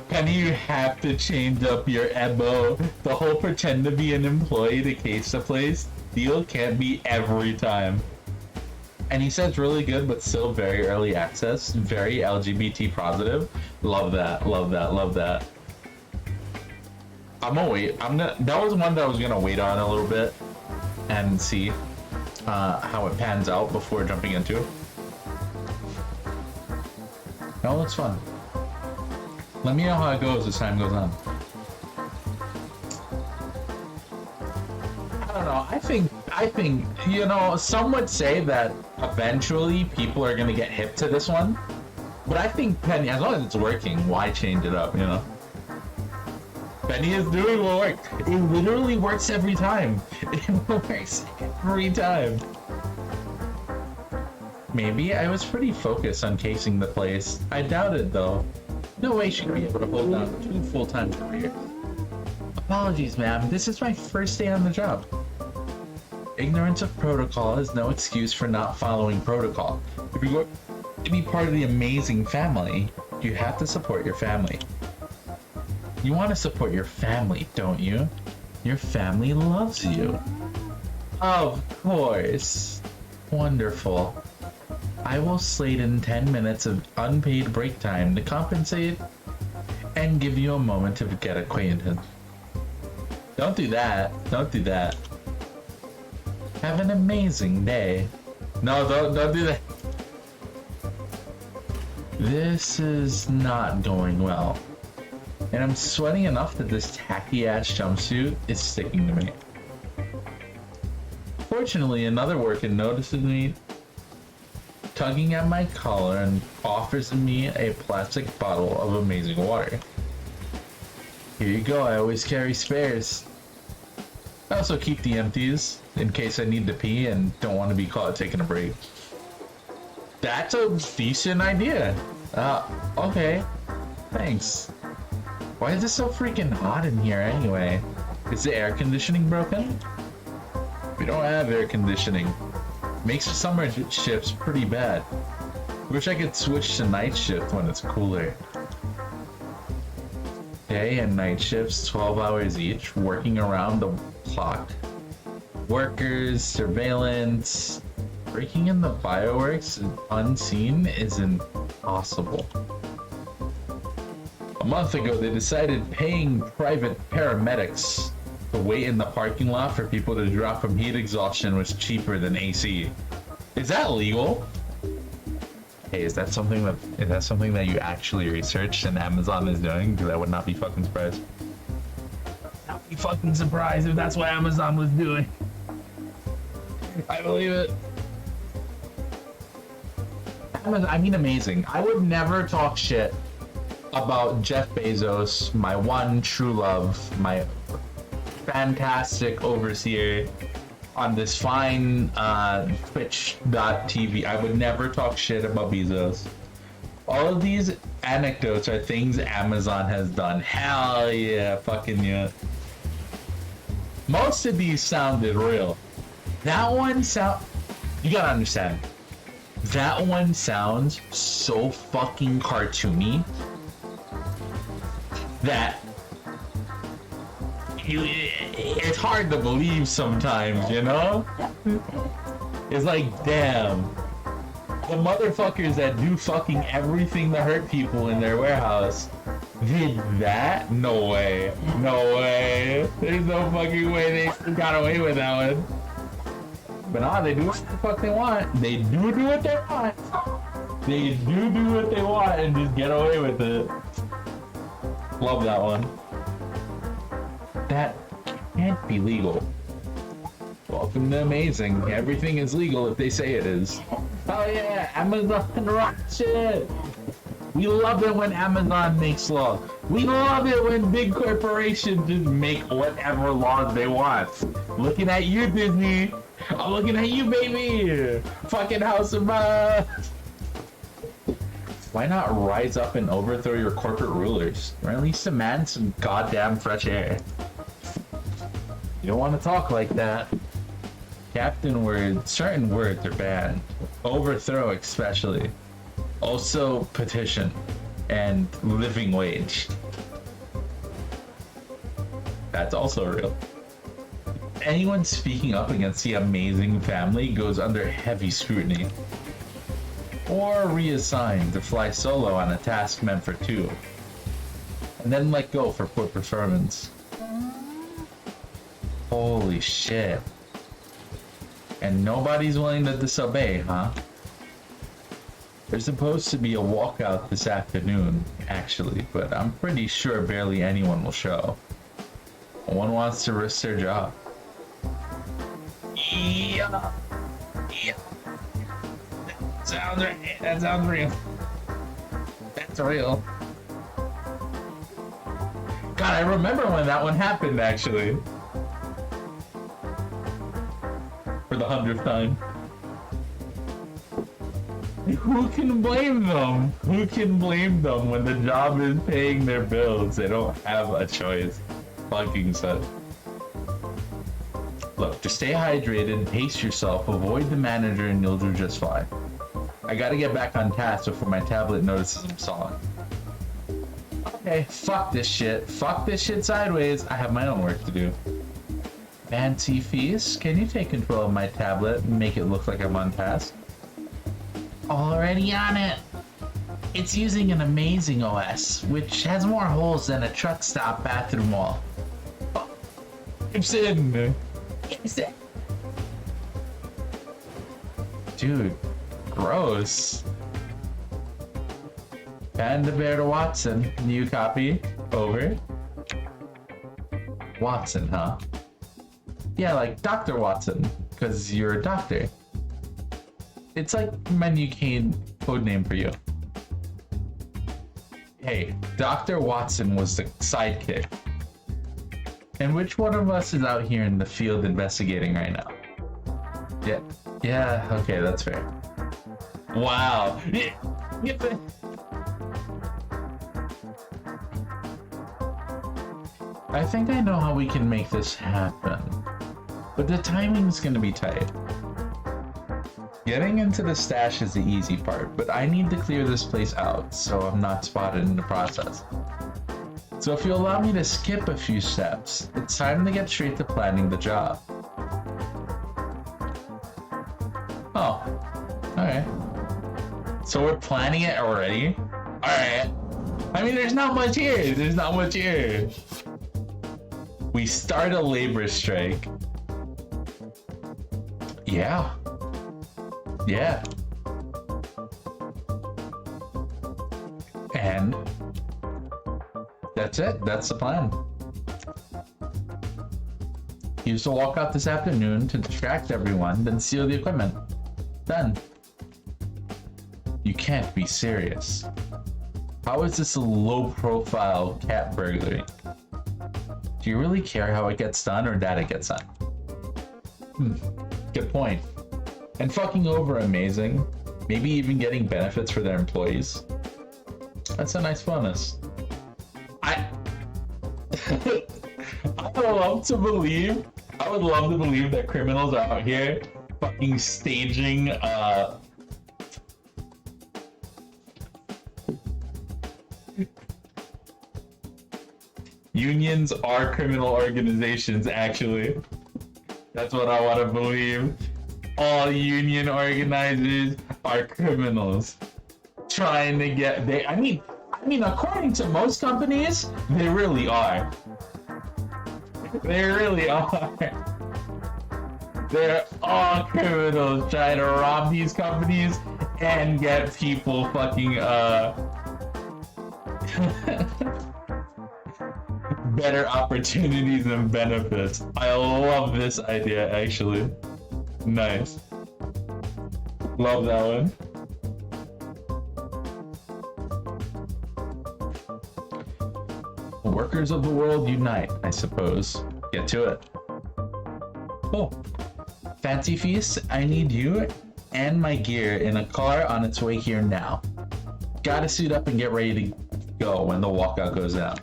Penny, you have to change up your MO. The whole pretend to be an employee to case the place deal can't be every time. And he says really good, but still very early access, very LGBT positive. Love that, love that, love that. I'm gonna wait. That was one that I was gonna wait on a little bit and see how it pans out before jumping into it. That looks fun. Let me know how it goes as time goes on. I don't know. I think, you know, some would say that eventually people are going to get hip to this one. But I think Penny, as long as it's working, why change it up, you know? Penny is doing what works. It literally works every time. It works every time. Maybe I was pretty focused on casing the place. I doubt it, though. No way she'd be able to hold down 2 full-time careers. Apologies, ma'am. This is my first day on the job. Ignorance of protocol is no excuse for not following protocol. If you want to be part of the amazing family, you have to support your family. You want to support your family, don't you? Your family loves you. Of course. Wonderful. I will slate in 10 minutes of unpaid break time to compensate and give you a moment to get acquainted. Don't do that. Don't do that. Have an amazing day. No, don't do that. This is not going well. And I'm sweating enough that this tacky ass jumpsuit is sticking to me. Fortunately, another worker notices me tugging at my collar and offers me a plastic bottle of amazing water. Here you go, I always carry spares. I also keep the empties in case I need to pee and don't want to be caught taking a break. That's a decent idea. Okay. Thanks. Why is it so freaking hot in here anyway? Is the air conditioning broken? We don't have air conditioning. Makes summer shifts pretty bad. Wish I could switch to night shift when it's cooler. Day and night shifts, 12 hours each, working around the clock. Workers, surveillance, breaking in the fireworks unseen is impossible. A month ago, they decided paying private paramedics to wait in the parking lot for people to drop from heat exhaustion was cheaper than AC. Is that legal? Hey, is that something that you actually researched and Amazon is doing? Because I would not be fucking surprised. Not be fucking surprised if that's what Amazon was doing. I believe it. I mean, amazing. I would never talk shit about Jeff Bezos, my one true love, my fantastic overseer on this fine Twitch.tv. I would never talk shit about Bezos. All of these anecdotes are things Amazon has done. Hell yeah, fucking yeah. Most of these sounded real. That one you gotta understand. That one sounds so fucking cartoony that it's hard to believe sometimes, you know? It's like, damn. The motherfuckers that do fucking everything to hurt people in their warehouse did that? No way. No way. There's no fucking way they got away with that one. But nah, they do what the fuck they want. They do what they want. They do what they want and just get away with it. Love that one. That can't be legal. Welcome to Amazing. Everything is legal if they say it is. Oh yeah, Amazon rock shit. We love it when Amazon makes law. We love it when big corporations just make whatever laws they want. Looking at you, Disney. I'm looking at you, baby. Fucking House of Why not rise up and overthrow your corporate rulers? Or at least demand some goddamn fresh air. You don't want to talk like that. Captain words, certain words are banned. Overthrow especially. Also petition and living wage. That's also real. Anyone speaking up against the amazing family goes under heavy scrutiny. Or reassigned to fly solo on a task meant for two. And then let go for poor performance. Holy shit. And nobody's willing to disobey, huh? There's supposed to be a walkout this afternoon, actually, but I'm pretty sure barely anyone will show. No one wants to risk their job. Yeah. That sounds real. That's real. God, I remember when that one happened, actually. For the 100th time. Who can blame them? Who can blame them when the job is paying their bills? They don't have a choice. Fucking suck. Look, just stay hydrated, pace yourself, avoid the manager, and you'll do just fine. I gotta get back on task before my tablet notices I'm sawing. Okay, fuck this shit. Fuck this shit sideways. I have my own work to do. Fancy Feast, can you take control of my tablet and make it look like I'm on task? Already on it. It's using an amazing OS, which has more holes than a truck stop bathroom wall. Gibson! Gibson! Dude, gross. Panda Bear to Watson. New copy. Over. Watson, huh? Yeah, like Dr. Watson, because you're a doctor. It's like menu cane code name for you. Hey, Dr. Watson was the sidekick. And which one of us is out here in the field investigating right now? Yeah, okay, that's fair. Wow. Get the... I think I know how we can make this happen. But the timing's gonna be tight. Getting into the stash is the easy part, but I need to clear this place out so I'm not spotted in the process. So if you allow me to skip a few steps, it's time to get straight to planning the job. Oh, alright. So we're planning it already? Alright. I mean, there's not much here. There's not much here. We start a labor strike. Yeah. Yeah. And that's it. That's the plan. He used to walk out this afternoon to distract everyone, then steal the equipment. Done. You can't be serious. How is this a low-profile cat burglary? Do you really care how it gets done or that it gets done? Good point. And fucking over amazing. Maybe even getting benefits for their employees. That's a nice bonus. I would love to believe that criminals are out here fucking staging unions are criminal organizations, actually. That's what I want to believe. All union organizers are criminals. Trying to get I mean, according to most companies, they really are. They really are. They're all criminals trying to rob these companies and get people fucking better opportunities and benefits. I love this idea, actually. Nice. Love that one. Workers of the world unite, I suppose. Get to it. Cool. Fancy feast, I need you and my gear in a car on its way here now. Gotta suit up and get ready to go when the walkout goes down.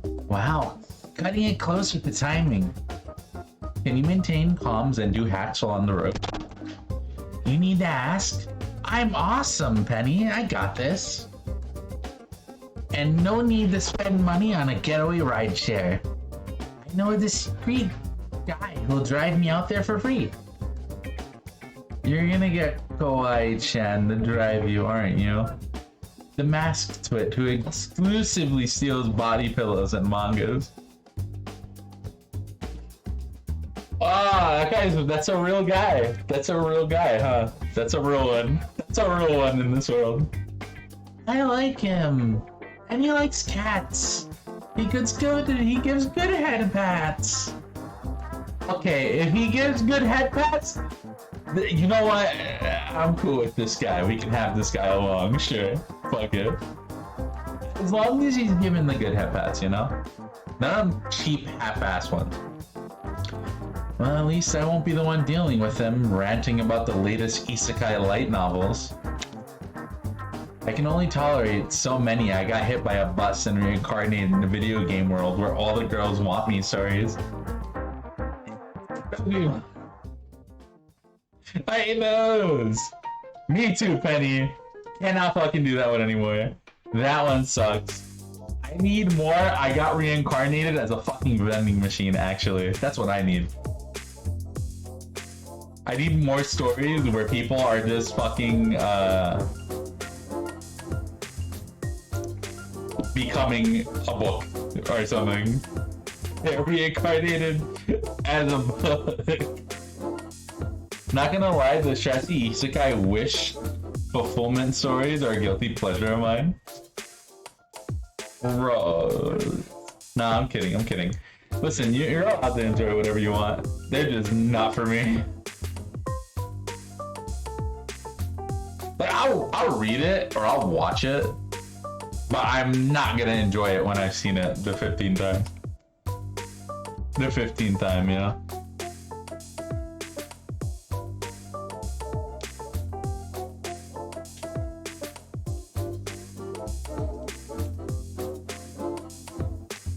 Wow, cutting it close with the timing. Can you maintain comms and do hacks while on the road? You need to ask? I'm awesome, Penny. I got this. And no need to spend money on a getaway rideshare. I know a discreet guy who'll drive me out there for free. You're gonna get Kawaii-chan to drive you, aren't you? The masked twit who exclusively steals body pillows and mangas. Ah, that's a real guy. That's a real guy, huh? That's a real one. That's a real one in this world. I like him. And he likes cats. He gives good head pats. Okay, if he gives good head pats, you know what? I'm cool with this guy. We can have this guy along, sure. Fuck it. As long as he's giving the good head pats, you know? None of them cheap half-ass ones. Well, at least I won't be the one dealing with him, ranting about the latest isekai light novels. I can only tolerate so many I got hit by a bus and reincarnated in the video game world where all the girls want me stories. I hate those! Me too, Penny! Cannot fucking do that one anymore. That one sucks. I need more. I got reincarnated as a fucking vending machine, actually. That's what I need. I need more stories where people are just fucking becoming a book or something. They're reincarnated as a book. Not gonna lie, the Shasty Isekai wish fulfillment stories are a guilty pleasure of mine. Bro. Nah, I'm kidding. Listen, you're allowed to enjoy whatever you want. They're just not for me. Like, I'll read it or I'll watch it, but I'm not gonna enjoy it when I've seen it the 15th time. The 15th time, you know?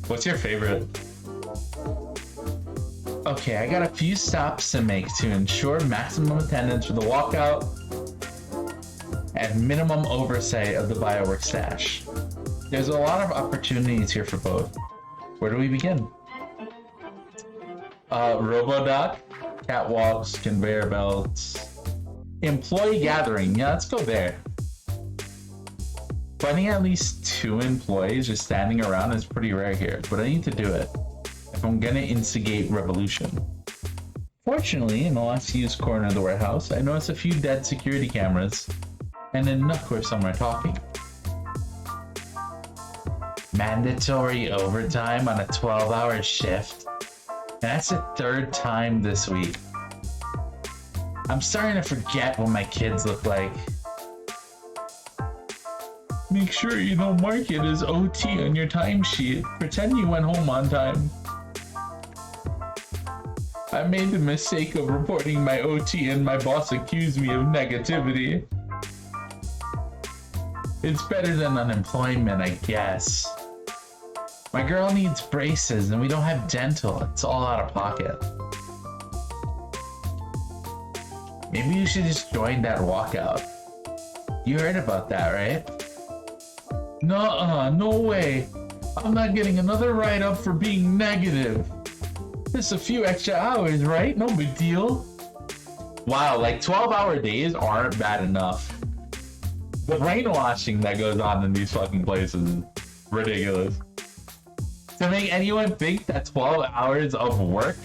What's your favorite? Okay, I got a few stops to make to ensure maximum attendance for the walkout and minimum oversight of the Bioworks stash. There's a lot of opportunities here for both. Where do we begin? Robodoc, catwalks, conveyor belts, employee gathering. Yeah, let's go there. Finding at least 2 employees just standing around is pretty rare here, but I need to do it if I'm gonna instigate revolution. Fortunately, in the last used corner of the warehouse, I noticed a few dead security cameras and a nook where some are talking. Mandatory overtime on a 12-hour shift. And that's the 3rd time this week. I'm starting to forget what my kids look like. Make sure you don't mark it as OT on your timesheet. Pretend you went home on time. I made the mistake of reporting my OT and my boss accused me of negativity. It's better than unemployment, I guess. My girl needs braces and we don't have dental. It's all out of pocket. Maybe you should just join that walkout. You heard about that, right? Nuh-uh, no way. I'm not getting another write-up for being negative. Just a few extra hours, right? No big deal. Wow, like 12-hour days aren't bad enough. The brainwashing that goes on in these fucking places is ridiculous. To make anyone think that 12 hours of work,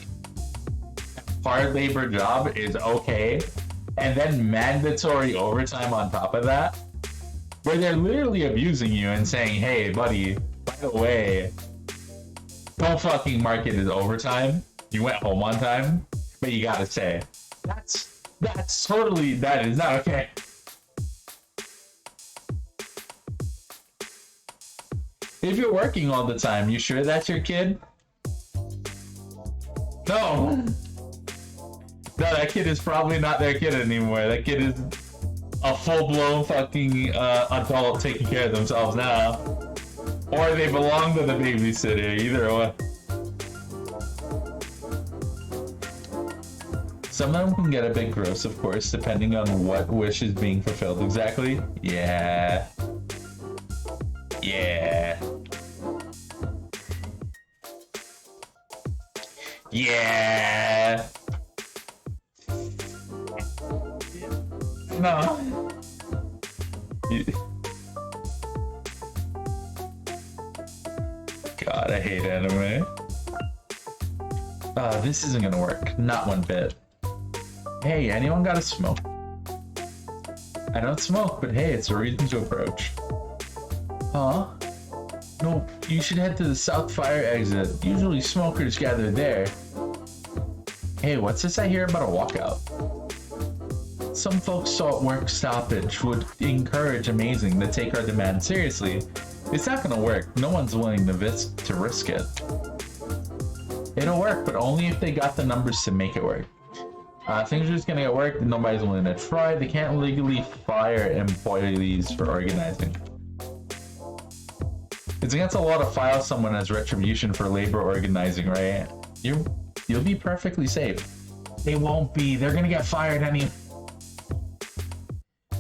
hard labor job is okay, and then mandatory overtime on top of that, where they're literally abusing you and saying, hey buddy, by the way, don't fucking mark it as overtime. You went home on time, but you gotta say, that's totally, that is not okay. If you're working all the time, you sure that's your kid? No. No, that kid is probably not their kid anymore. That kid is a full-blown fucking adult taking care of themselves now. Or they belong to the babysitter, either way. Some of them can get a bit gross, of course, depending on what wish is being fulfilled exactly. Yeah. Yeah. Yeah. No. God, I hate anime. This isn't gonna work. Not one bit. Hey, anyone got a smoke? I don't smoke, but hey, it's a reason to approach. Huh? No, you should head to the South Fire exit. Usually smokers gather there. Hey, what's this I hear about a walkout? Some folks thought work stoppage would encourage Amazing to take our demand seriously. It's not gonna work. No one's willing to risk it. It'll work, but only if they got the numbers to make it work. Things are just gonna get worked and nobody's willing to try. They can't legally fire employees for organizing. It's against the law to file someone as retribution for labor organizing, right? You'll be perfectly safe. They won't be. They're gonna get fired anyway.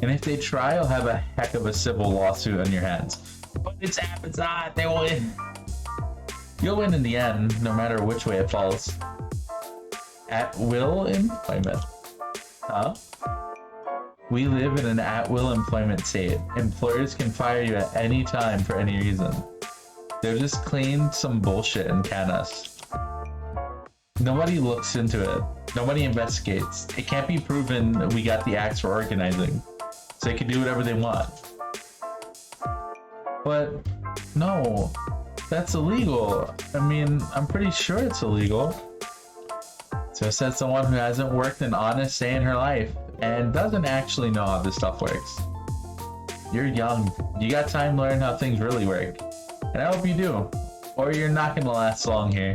And if they try, you'll have a heck of a civil lawsuit on your hands. But it's not. They will win. You'll win in the end, no matter which way it falls. At will employment. Huh? We live in an at-will employment state. Employers can fire you at any time for any reason. They'll just claim some bullshit and can us. Nobody looks into it. Nobody investigates. It can't be proven we got the axe for organizing. So they can do whatever they want. But no, that's illegal. I mean, I'm pretty sure it's illegal. So says someone who hasn't worked an honest day in her life and doesn't actually know how this stuff works. You're young. You got time to learn how things really work. And I hope you do. Or you're not gonna last long here.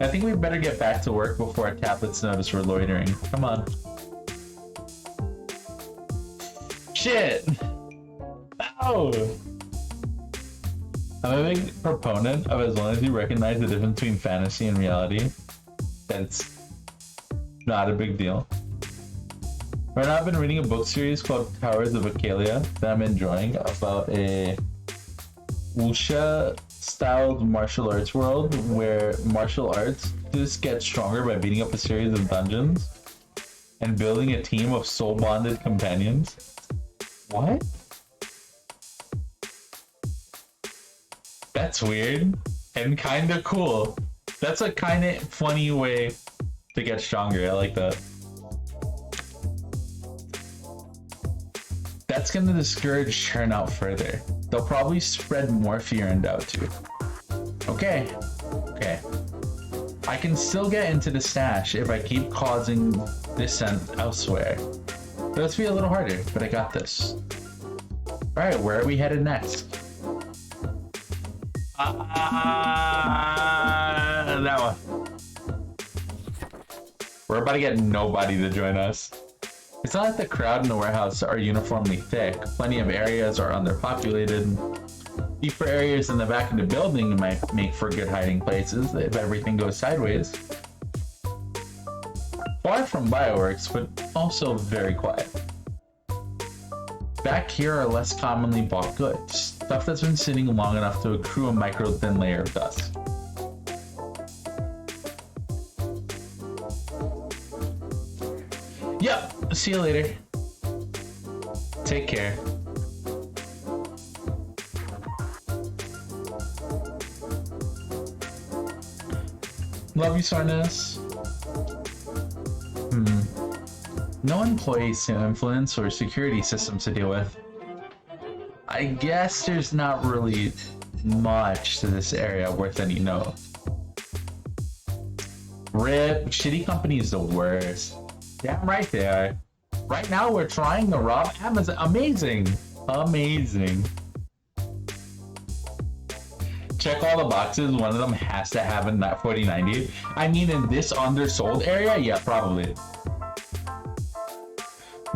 I think we better get back to work before our tablets notice we're loitering. Come on. Shit! Ow! I'm a big proponent of as long as you recognize the difference between fantasy and reality, that's not a big deal. Right now I've been reading a book series called Towers of Acalia that I'm enjoying about a wuxia styled martial arts world where martial arts just get stronger by beating up a series of dungeons and building a team of soul bonded companions. What? That's weird and kind of cool. That's a kind of funny way to get stronger. I like that. That's gonna discourage turnout further. They'll probably spread more fear and doubt too. Okay. I can still get into the stash if I keep causing dissent elsewhere. Let's be a little harder, but I got this. Alright, where are we headed next? That one. We're about to get nobody to join us. It's not like the crowd in the warehouse are uniformly thick. Plenty of areas are underpopulated. Deeper areas in the back of the building might make for good hiding places if everything goes sideways. Far from Bioworks, but also very quiet. Back here are less commonly bought goods. Stuff that's been sitting long enough to accrue a micro-thin layer of dust. Yep, see you later. Take care. Love you, Sarnes. No employees to influence or security systems to deal with. I guess there's not really much to this area worth any note. RIP, shitty company is the worst. Damn right they are. Right now we're trying to rob Amazon. Amazing. Check all the boxes. One of them has to have a 4090. I mean, in this undersold area, yeah, probably.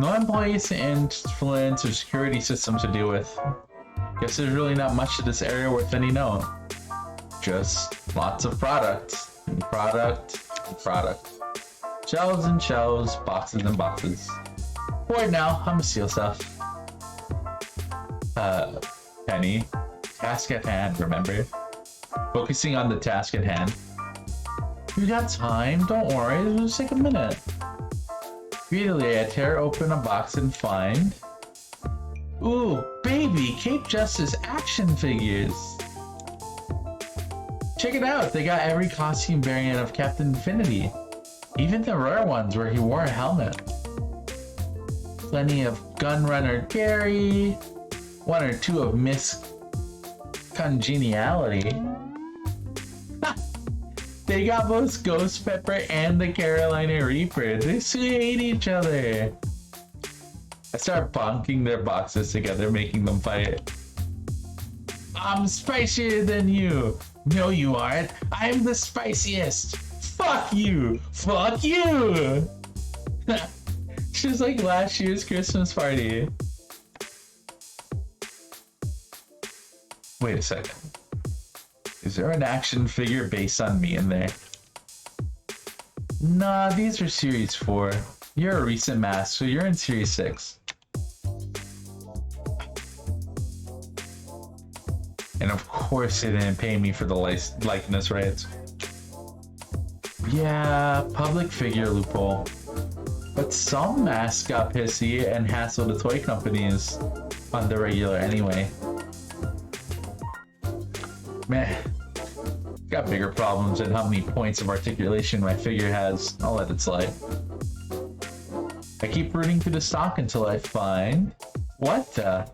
No employees to influence or security systems to deal with. Guess there's really not much to this area worth any note. Just lots of products. Product. Shelves and shelves, boxes and boxes. Bored now, I'm gonna steal stuff. Penny. Task at hand, remember? Focusing on the task at hand. You got time, don't worry, it'll just take a minute. Greedily, I tear open a box and find... Ooh, baby, Cape Justice action figures! Check it out, they got every costume variant of Captain Infinity. Even the rare ones where he wore a helmet. Plenty of Gunrunner Gary. One or two of Miss Congeniality. They got both Ghost Pepper and the Carolina Reaper. They hate each other. I start bonking their boxes together, making them fight. I'm spicier than you. No, you aren't. I'm the spiciest. Fuck you. Fuck you. Just like last year's Christmas party. Wait a second. Is there an action figure based on me in there? Nah, these are Series 4. You're a recent mask, so you're in Series 6. And of course they didn't pay me for the likeness rights. Yeah, public figure loophole. But some masks got pissy and hassled the toy companies on the regular anyway. Man, got bigger problems than how many points of articulation my figure has. I'll let it slide. I keep rooting through the stock until I find... What the?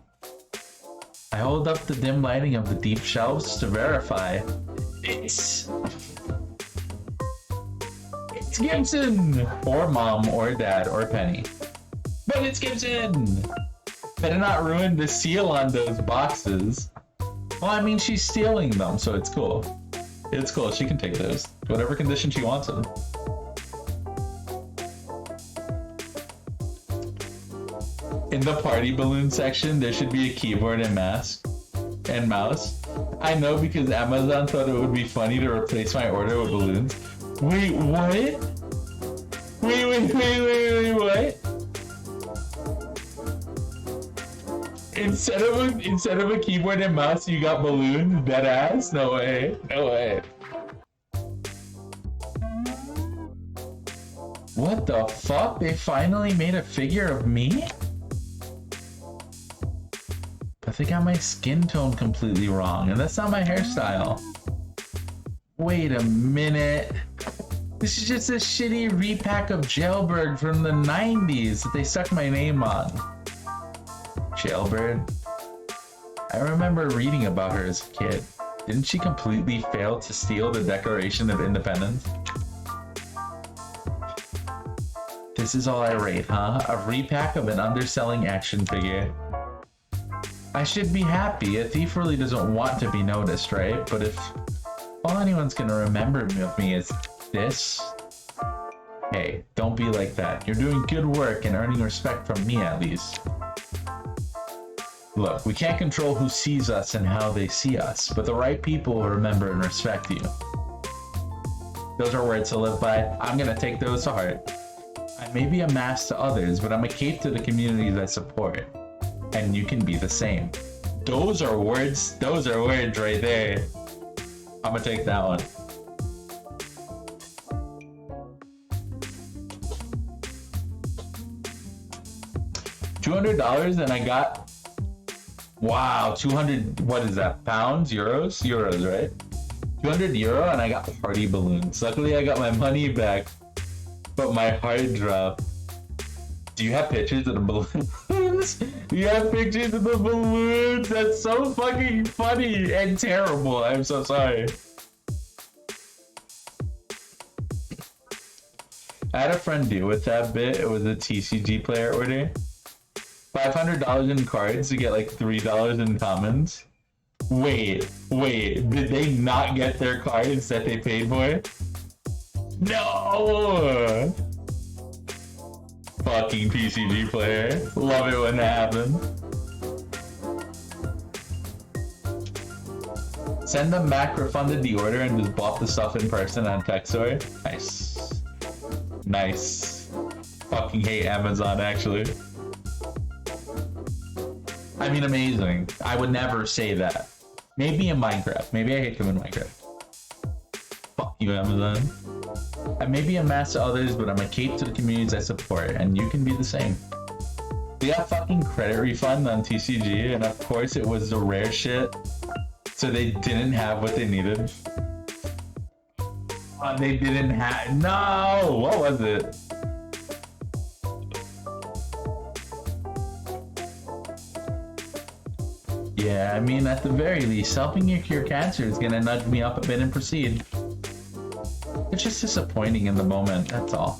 I hold up the dim lighting of the deep shelves to verify. It's Gibson! Or Mom, or Dad, or Penny. But it's Gibson! Better not ruin the seal on those boxes. Well, I mean, she's stealing them, so it's cool. It's cool, she can take those. Whatever condition she wants them. In the party balloon section, there should be a keyboard and mouse. I know because Amazon thought it would be funny to replace my order with balloons. Wait, what? Wait, what? Instead of a keyboard and mouse, you got balloons? Dead ass? No way. No way. What the fuck? They finally made a figure of me? But they got my skin tone completely wrong, and that's not my hairstyle. Wait a minute. This is just a shitty repack of Jailbird from the 90s that they stuck my name on. Jailbird? I remember reading about her as a kid. Didn't she completely fail to steal the Declaration of Independence? This is all I rate, huh? A repack of an underselling action figure. I should be happy. A thief really doesn't want to be noticed, right? But if all anyone's gonna remember of me is this, hey, don't be like that. You're doing good work and earning respect from me at least. Look, we can't control who sees us and how they see us, but the right people will remember and respect you. Those are words to live by. I'm gonna take those to heart. I may be a mask to others, but I'm a cape to the communities I support. And you can be the same. Those are words right there. I'm gonna take that one. $200 and I got, wow, 200, what is that, pounds, euros, right? 200 euro and I got party balloons. Luckily I got my money back, but my heart dropped. Do you have pictures of the balloons? Do you have pictures of the balloons? That's so fucking funny and terrible. I'm so sorry. I had a friend deal with that bit. It was a TCG player order. $500 in cards to get like $3 in commons. Wait, did they not get their cards that they paid for? No! Fucking TCG player. Love it when that happens. Send them back, refunded the order, and just bought the stuff in person on TechStore. Nice. Fucking hate Amazon, actually. I mean, amazing. I would never say that. Maybe in Minecraft. Maybe I hate them in Minecraft. Fuck you, Amazon. I may be a mask to others, but I'm a cape to the communities I support, and you can be the same. We got fucking credit refund on TCG, and of course it was the rare shit, so they didn't have what they needed. They didn't have, no! What was it? Yeah, I mean, at the very least, helping you cure cancer is gonna nudge me up a bit and proceed. It's just disappointing in the moment, that's all.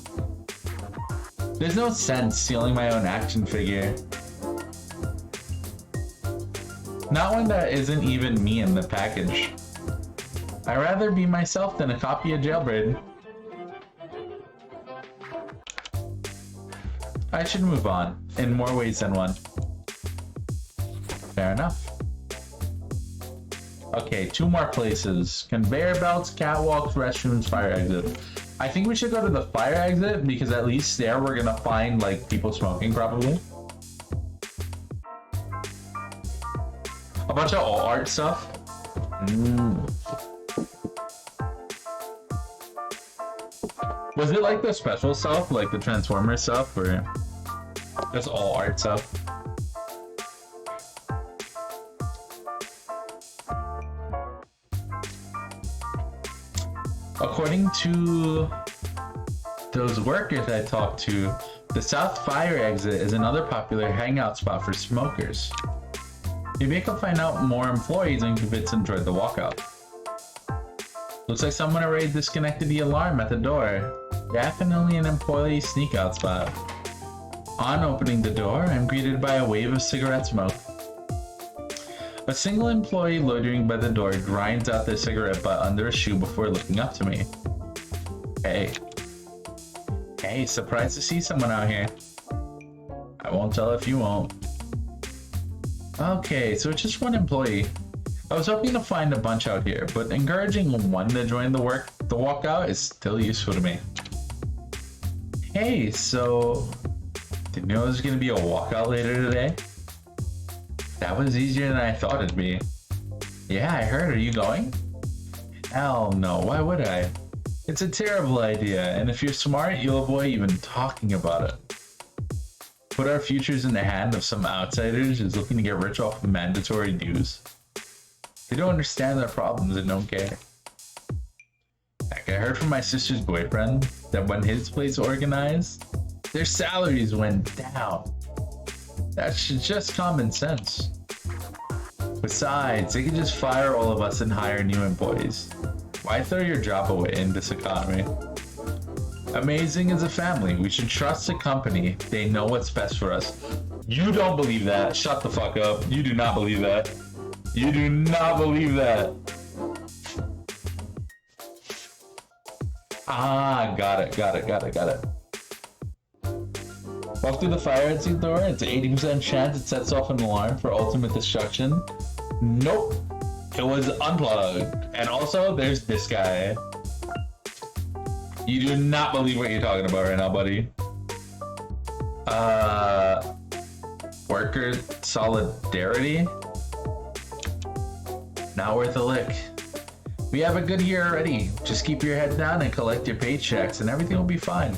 There's no sense stealing my own action figure. Not one that isn't even me in the package. I'd rather be myself than a copy of Jailbird. I should move on, in more ways than one. Fair enough. Okay, 2 more places. Conveyor belts, catwalks, restrooms, fire exit. I think we should go to the fire exit because at least there we're gonna find like people smoking probably. A bunch of all art stuff. Was it like the special stuff, like the Transformer stuff, or just all art stuff? According to those workers I talked to, the South Fire exit is another popular hangout spot for smokers. Maybe I can find out more employees and convince enjoyed the walkout. Looks like someone already disconnected the alarm at the door. Definitely an employee sneak out spot. On opening the door, I'm greeted by a wave of cigarette smoke. A single employee loitering by the door grinds out their cigarette butt under a shoe before looking up to me. Hey. Hey, surprised to see someone out here. I won't tell if you won't. Okay, so it's just one employee. I was hoping to find a bunch out here, but encouraging one to join the walkout is still useful to me. Hey, so did you know there's gonna be a walkout later today? That was easier than I thought it'd be. Yeah, I heard. Are you going? Hell no, why would I? It's a terrible idea, and if you're smart, you'll avoid even talking about it. Put our futures in the hand of some outsiders who's looking to get rich off of mandatory dues. They don't understand their problems and don't care. Heck, I heard from my sister's boyfriend that when his place organized, their salaries went down. That's just common sense. Besides, they could just fire all of us and hire new employees. Why throw your job away in this economy? Amazing as a family. We should trust the company. They know what's best for us. You don't believe that. Shut the fuck up. You do not believe that. You do not believe that. Ah, got it. Walk through the fire exit door. It's an 80% chance it sets off an alarm for ultimate destruction. Nope. It was unplugged. And also, there's this guy. You do not believe what you're talking about right now, buddy. Worker solidarity? Not worth a lick. We have a good year already. Just keep your head down and collect your paychecks and everything will be fine.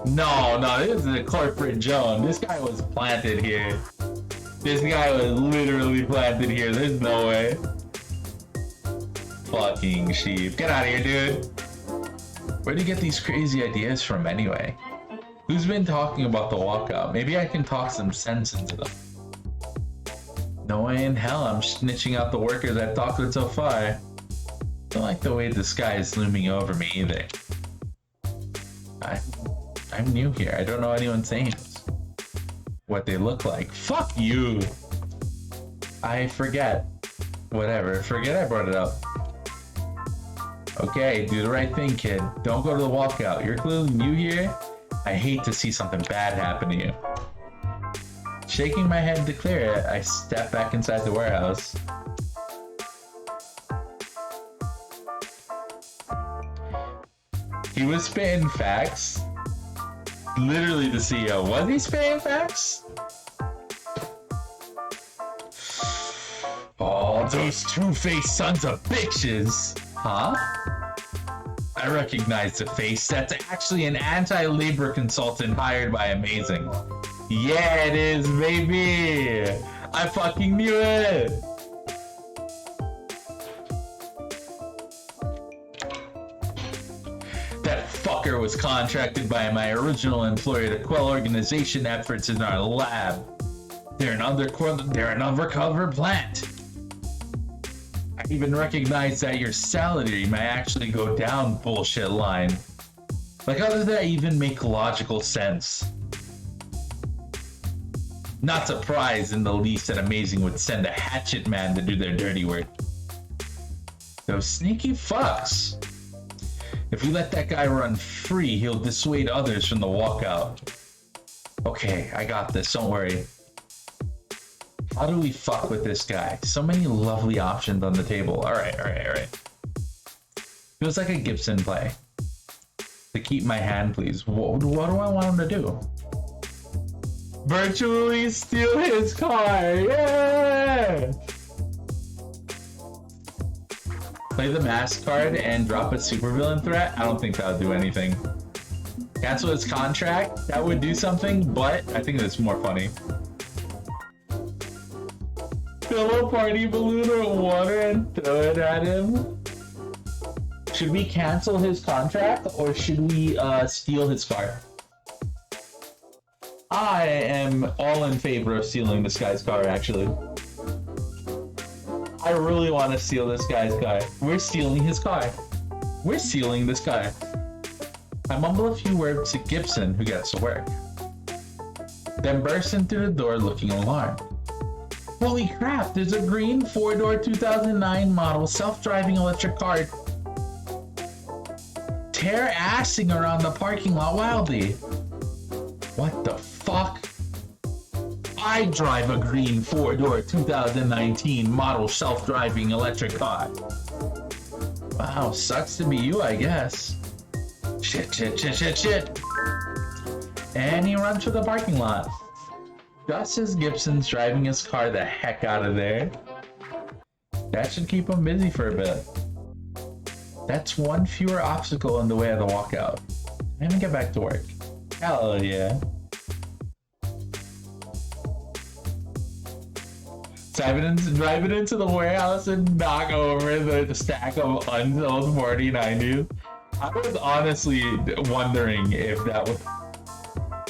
No, this is a corporate Joan. This guy was planted here. This guy was literally planted here. There's no way. Fucking sheep. Get out of here, dude. Where do you get these crazy ideas from anyway? Who's been talking about the walkout? Maybe I can talk some sense into them. No way in hell I'm snitching out the workers I've talked with so far. Don't like the way the sky is looming over me either. I'm new here. I don't know anyone's names. What they look like. Fuck you! I forget. Whatever. Forget I brought it up. Okay, do the right thing, kid. Don't go to the walkout. You're clearly new here. I hate to see something bad happen to you. Shaking my head to clear it, I step back inside the warehouse. He was spitting facts. Literally the CEO. Was he spitting facts? Oh, those two-faced sons of bitches. Huh? I recognize the face. That's actually an anti-labor consultant hired by Amazing. Yeah, it is, baby. I fucking knew it. That fucker was contracted by my original employer to quell organization efforts in our lab. They're an undercover plant. I even recognize that your salary may actually go down, bullshit line. Like, how does that even make logical sense? Not surprised in the least that Amazing would send a hatchet man to do their dirty work. Those sneaky fucks. If we let that guy run free, he'll dissuade others from the walkout. Okay, I got this, don't worry. How do we fuck with this guy? So many lovely options on the table. Alright. Feels like a Gibson play. To keep my hand, please. What do I want him to do? Virtually steal his car! Yeah! Play the mask card and drop a supervillain threat? I don't think that would do anything. Cancel his contract? That would do something, but I think that's more funny. Fill a party balloon with water and throw it at him? Should we cancel his contract or should we steal his car? I am all in favor of stealing this guy's car, actually. I really want to steal this guy's car. We're stealing his car. We're stealing this car. I mumble a few words to Gibson, who gets to work. Then bursts in through the door looking alarmed. Holy crap, there's a green 4-door 2009 model self-driving electric car tear-assing around the parking lot wildly. What the fuck? I drive a green 4-door 2019 model self-driving electric car. Wow, sucks to be you, I guess. Shit. And he runs for the parking lot. Just as Gibson's driving his car the heck out of there. That should keep him busy for a bit. That's one fewer obstacle in the way of the walkout. Let me get back to work. Hell yeah. Drive it into the warehouse and knock over the stack of unsold 4090s. I was honestly wondering if that was...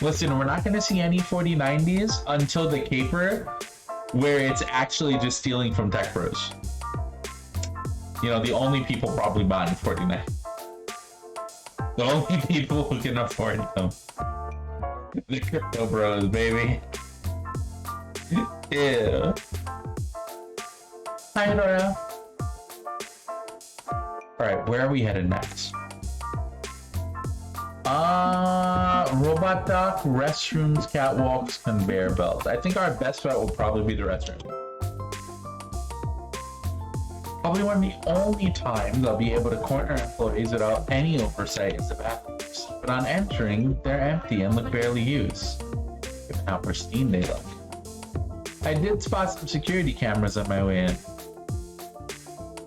Listen, we're not going to see any 4090s until the caper, where it's actually just stealing from tech bros. You know, the only people probably buying 49. The only people who can afford them. The crypto bros, baby. Yeah. Hi, Nora. Alright, where are we headed next? Robot dock, restrooms, catwalks, conveyor belt. I think our best route will probably be the restroom. Probably one of the only times I'll be able to corner employees without any oversight is the bathrooms. But on entering, they're empty and look barely used, given how pristine they look. I did spot some security cameras on my way in.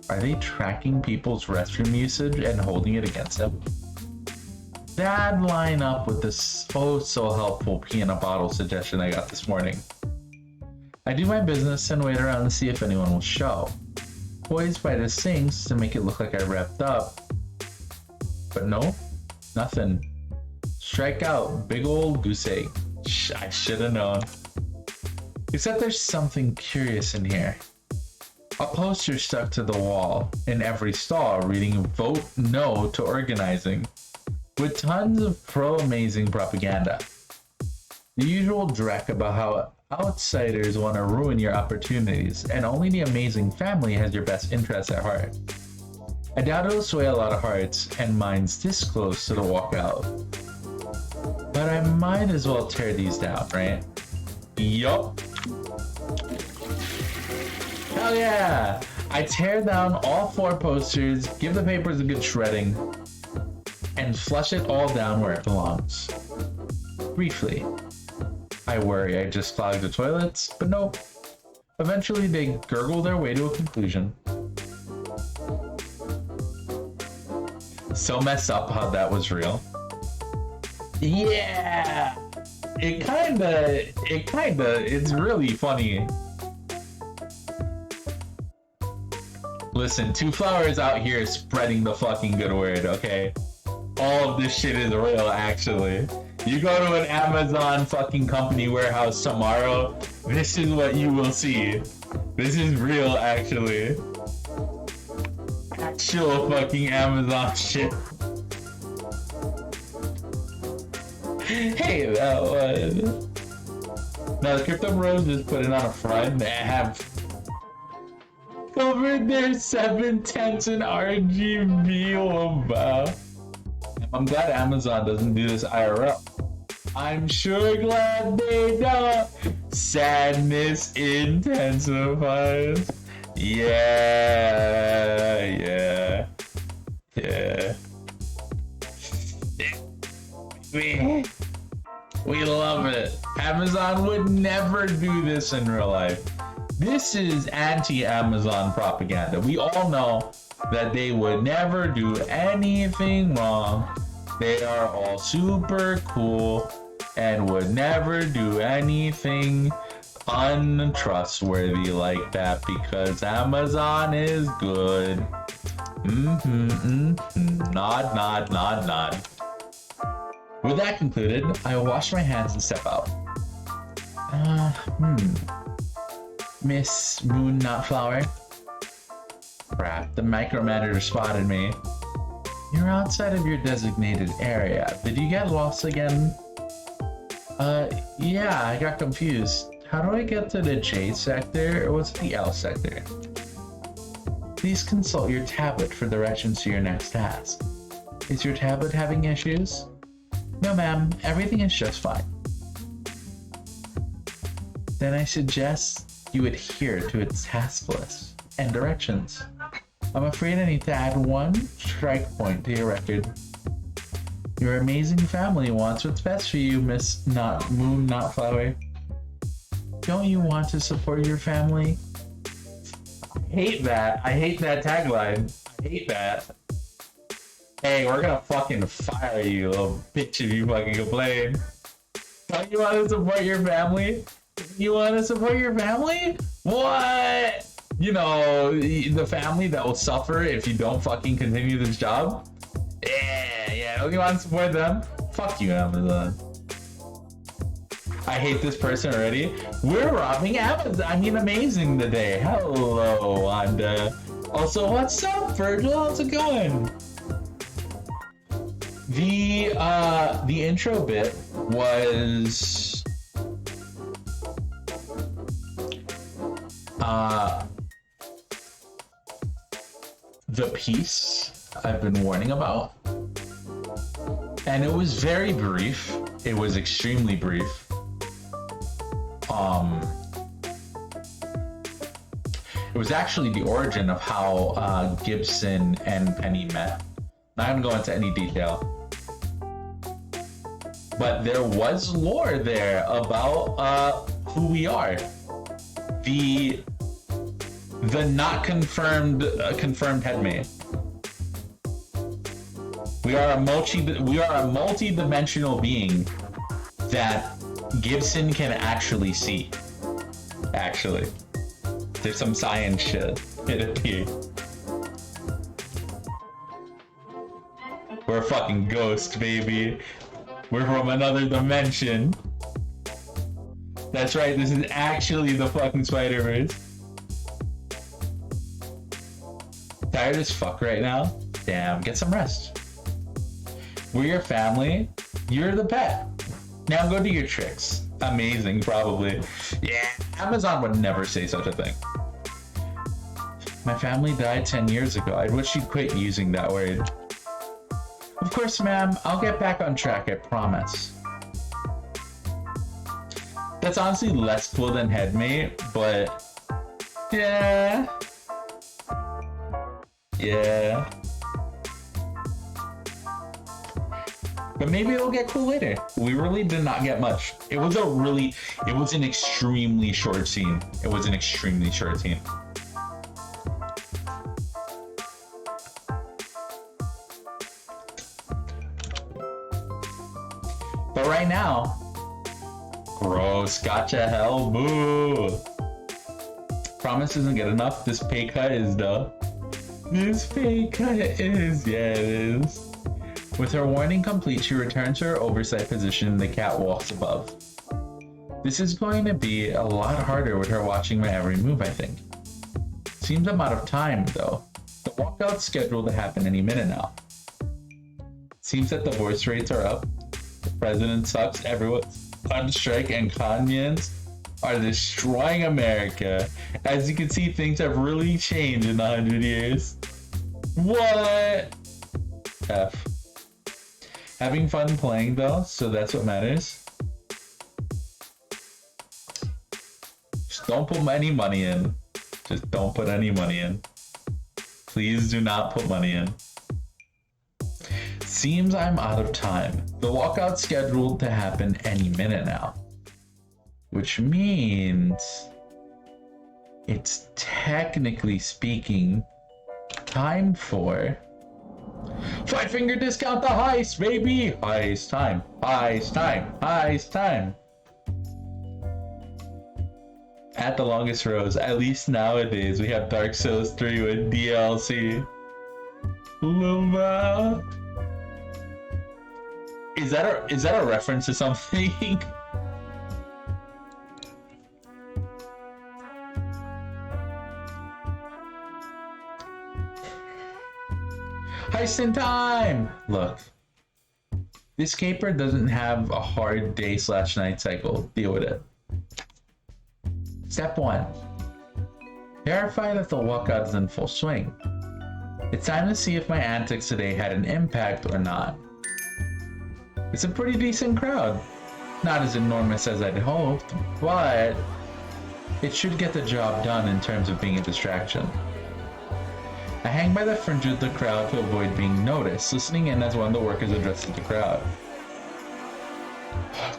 Are they tracking people's restroom usage and holding it against them? That'd line up with this so helpful pee in a bottle suggestion I got this morning. I do my business and wait around to see if anyone will show. Poised by the sinks to make it look like I wrapped up. But no, nothing. Strike out, big old goose egg. I should have known. Except there's something curious in here. A poster stuck to the wall in every stall reading "Vote No to Organizing," with tons of pro-amazing propaganda. The usual dreck about how outsiders want to ruin your opportunities and only the amazing family has your best interests at heart. I doubt it'll sway a lot of hearts and minds this close to the walkout. But I might as well tear these down, right? Yup. Hell yeah! I tear down all 4 posters, give the papers a good shredding, and flush it all down where it belongs. Briefly, I worry I just clogged the toilets, but nope. Eventually they gurgle their way to a conclusion. So messed up how that was real. Yeah! It's really funny. Listen, TwoFlower is out here spreading the fucking good word, okay? All of this shit is real, actually. You go to an Amazon fucking company warehouse tomorrow, this is what you will see. This is real, actually. Actual fucking Amazon shit. Hey, that was... Now, the Crypto Bros just put it on a front. They have covered their 7/10 in RGB. Oh, wow. I'm glad Amazon doesn't do this IRL. I'm sure glad they don't. Sadness intensifies. Yeah. We love it. Amazon would never do this in real life. This is anti-Amazon propaganda. We all know that they would never do anything wrong. They are all super cool and would never do anything untrustworthy like that because Amazon is good. Nod, nod, nod, nod. With that concluded, I will wash my hands and step out. Miss Moon Not Flower? Crap, the micromanager spotted me. You're outside of your designated area. Did you get lost again? Yeah, I got confused. How do I get to the J sector, or what's the L sector? Please consult your tablet for directions to your next task. Is your tablet having issues? No, ma'am, everything is just fine. Then I suggest you adhere to its task list and directions. I'm afraid I need to add one strike point to your record. Your amazing family wants what's best for you, Miss Moon Not Flower. Don't you want to support your family? I hate that. I hate that tagline. I hate that. Hey, we're gonna fucking fire you, little bitch, if you fucking complain. Don't you want to support your family? You want to support your family? What? You know, the family that will suffer if you don't fucking continue this job? Yeah, don't you want to support them? Fuck you, Amazon. I hate this person already. We're robbing Amazon. I mean, amazing today. Hello, Wanda. Also, what's up, Virgil? How's it going? The intro bit was the piece I've been warning about, and it was very brief. It was extremely brief. It was actually the origin of how Gibson and Penny met. Not gonna go into any detail, but there was lore there about who we are. The not confirmed headmate. We are a multi-dimensional being that Gibson can actually see. Actually, there's some science shit. It appears. We're a fucking ghost, baby. We're from another dimension. That's right, this is actually the fucking Spider-Verse. Tired as fuck right now? Damn, get some rest. We're your family. You're the pet. Now go do your tricks. Amazing, probably. Yeah, Amazon would never say such a thing. My family died 10 years ago. I wish you'd quit using that word. Of course, ma'am. I'll get back on track, I promise. That's honestly less cool than headmate, but yeah. But maybe it'll get cool later. We really did not get much. It was an extremely short scene. But right now, gross, gotcha, hell, boo. Promise isn't good enough. This pay cut is though. This pay cut is, yeah, it is. With her warning complete, she returns to her oversight position in the catwalks above. This is going to be a lot harder with her watching my every move, I think. Seems I'm out of time, though. The walkout's scheduled to happen any minute now. Seems that the voice rates are up. The president sucks, everyone's on strike, and Kenyans are destroying America. As you can see, things have really changed in 100 years. What? F. Having fun playing though, so that's what matters. Just don't put any money in. Just don't put any money in. Please do not put money in. Seems I'm out of time. The walkout's scheduled to happen any minute now. Which means it's technically speaking time for 5-finger discount the heist, baby! Heist time, heist time, heist time. At the longest rows, at least nowadays, we have Dark Souls 3 with DLC. Lumba. Is that a reference to something? Heist in time! Look. This caper doesn't have a hard day/night cycle. Deal with it. Step 1. Verify that the walkout is in full swing. It's time to see if my antics today had an impact or not. It's a pretty decent crowd. Not as enormous as I'd hoped, but it should get the job done in terms of being a distraction. I hang by the fringe of the crowd to avoid being noticed, listening in as one of the workers addresses the crowd.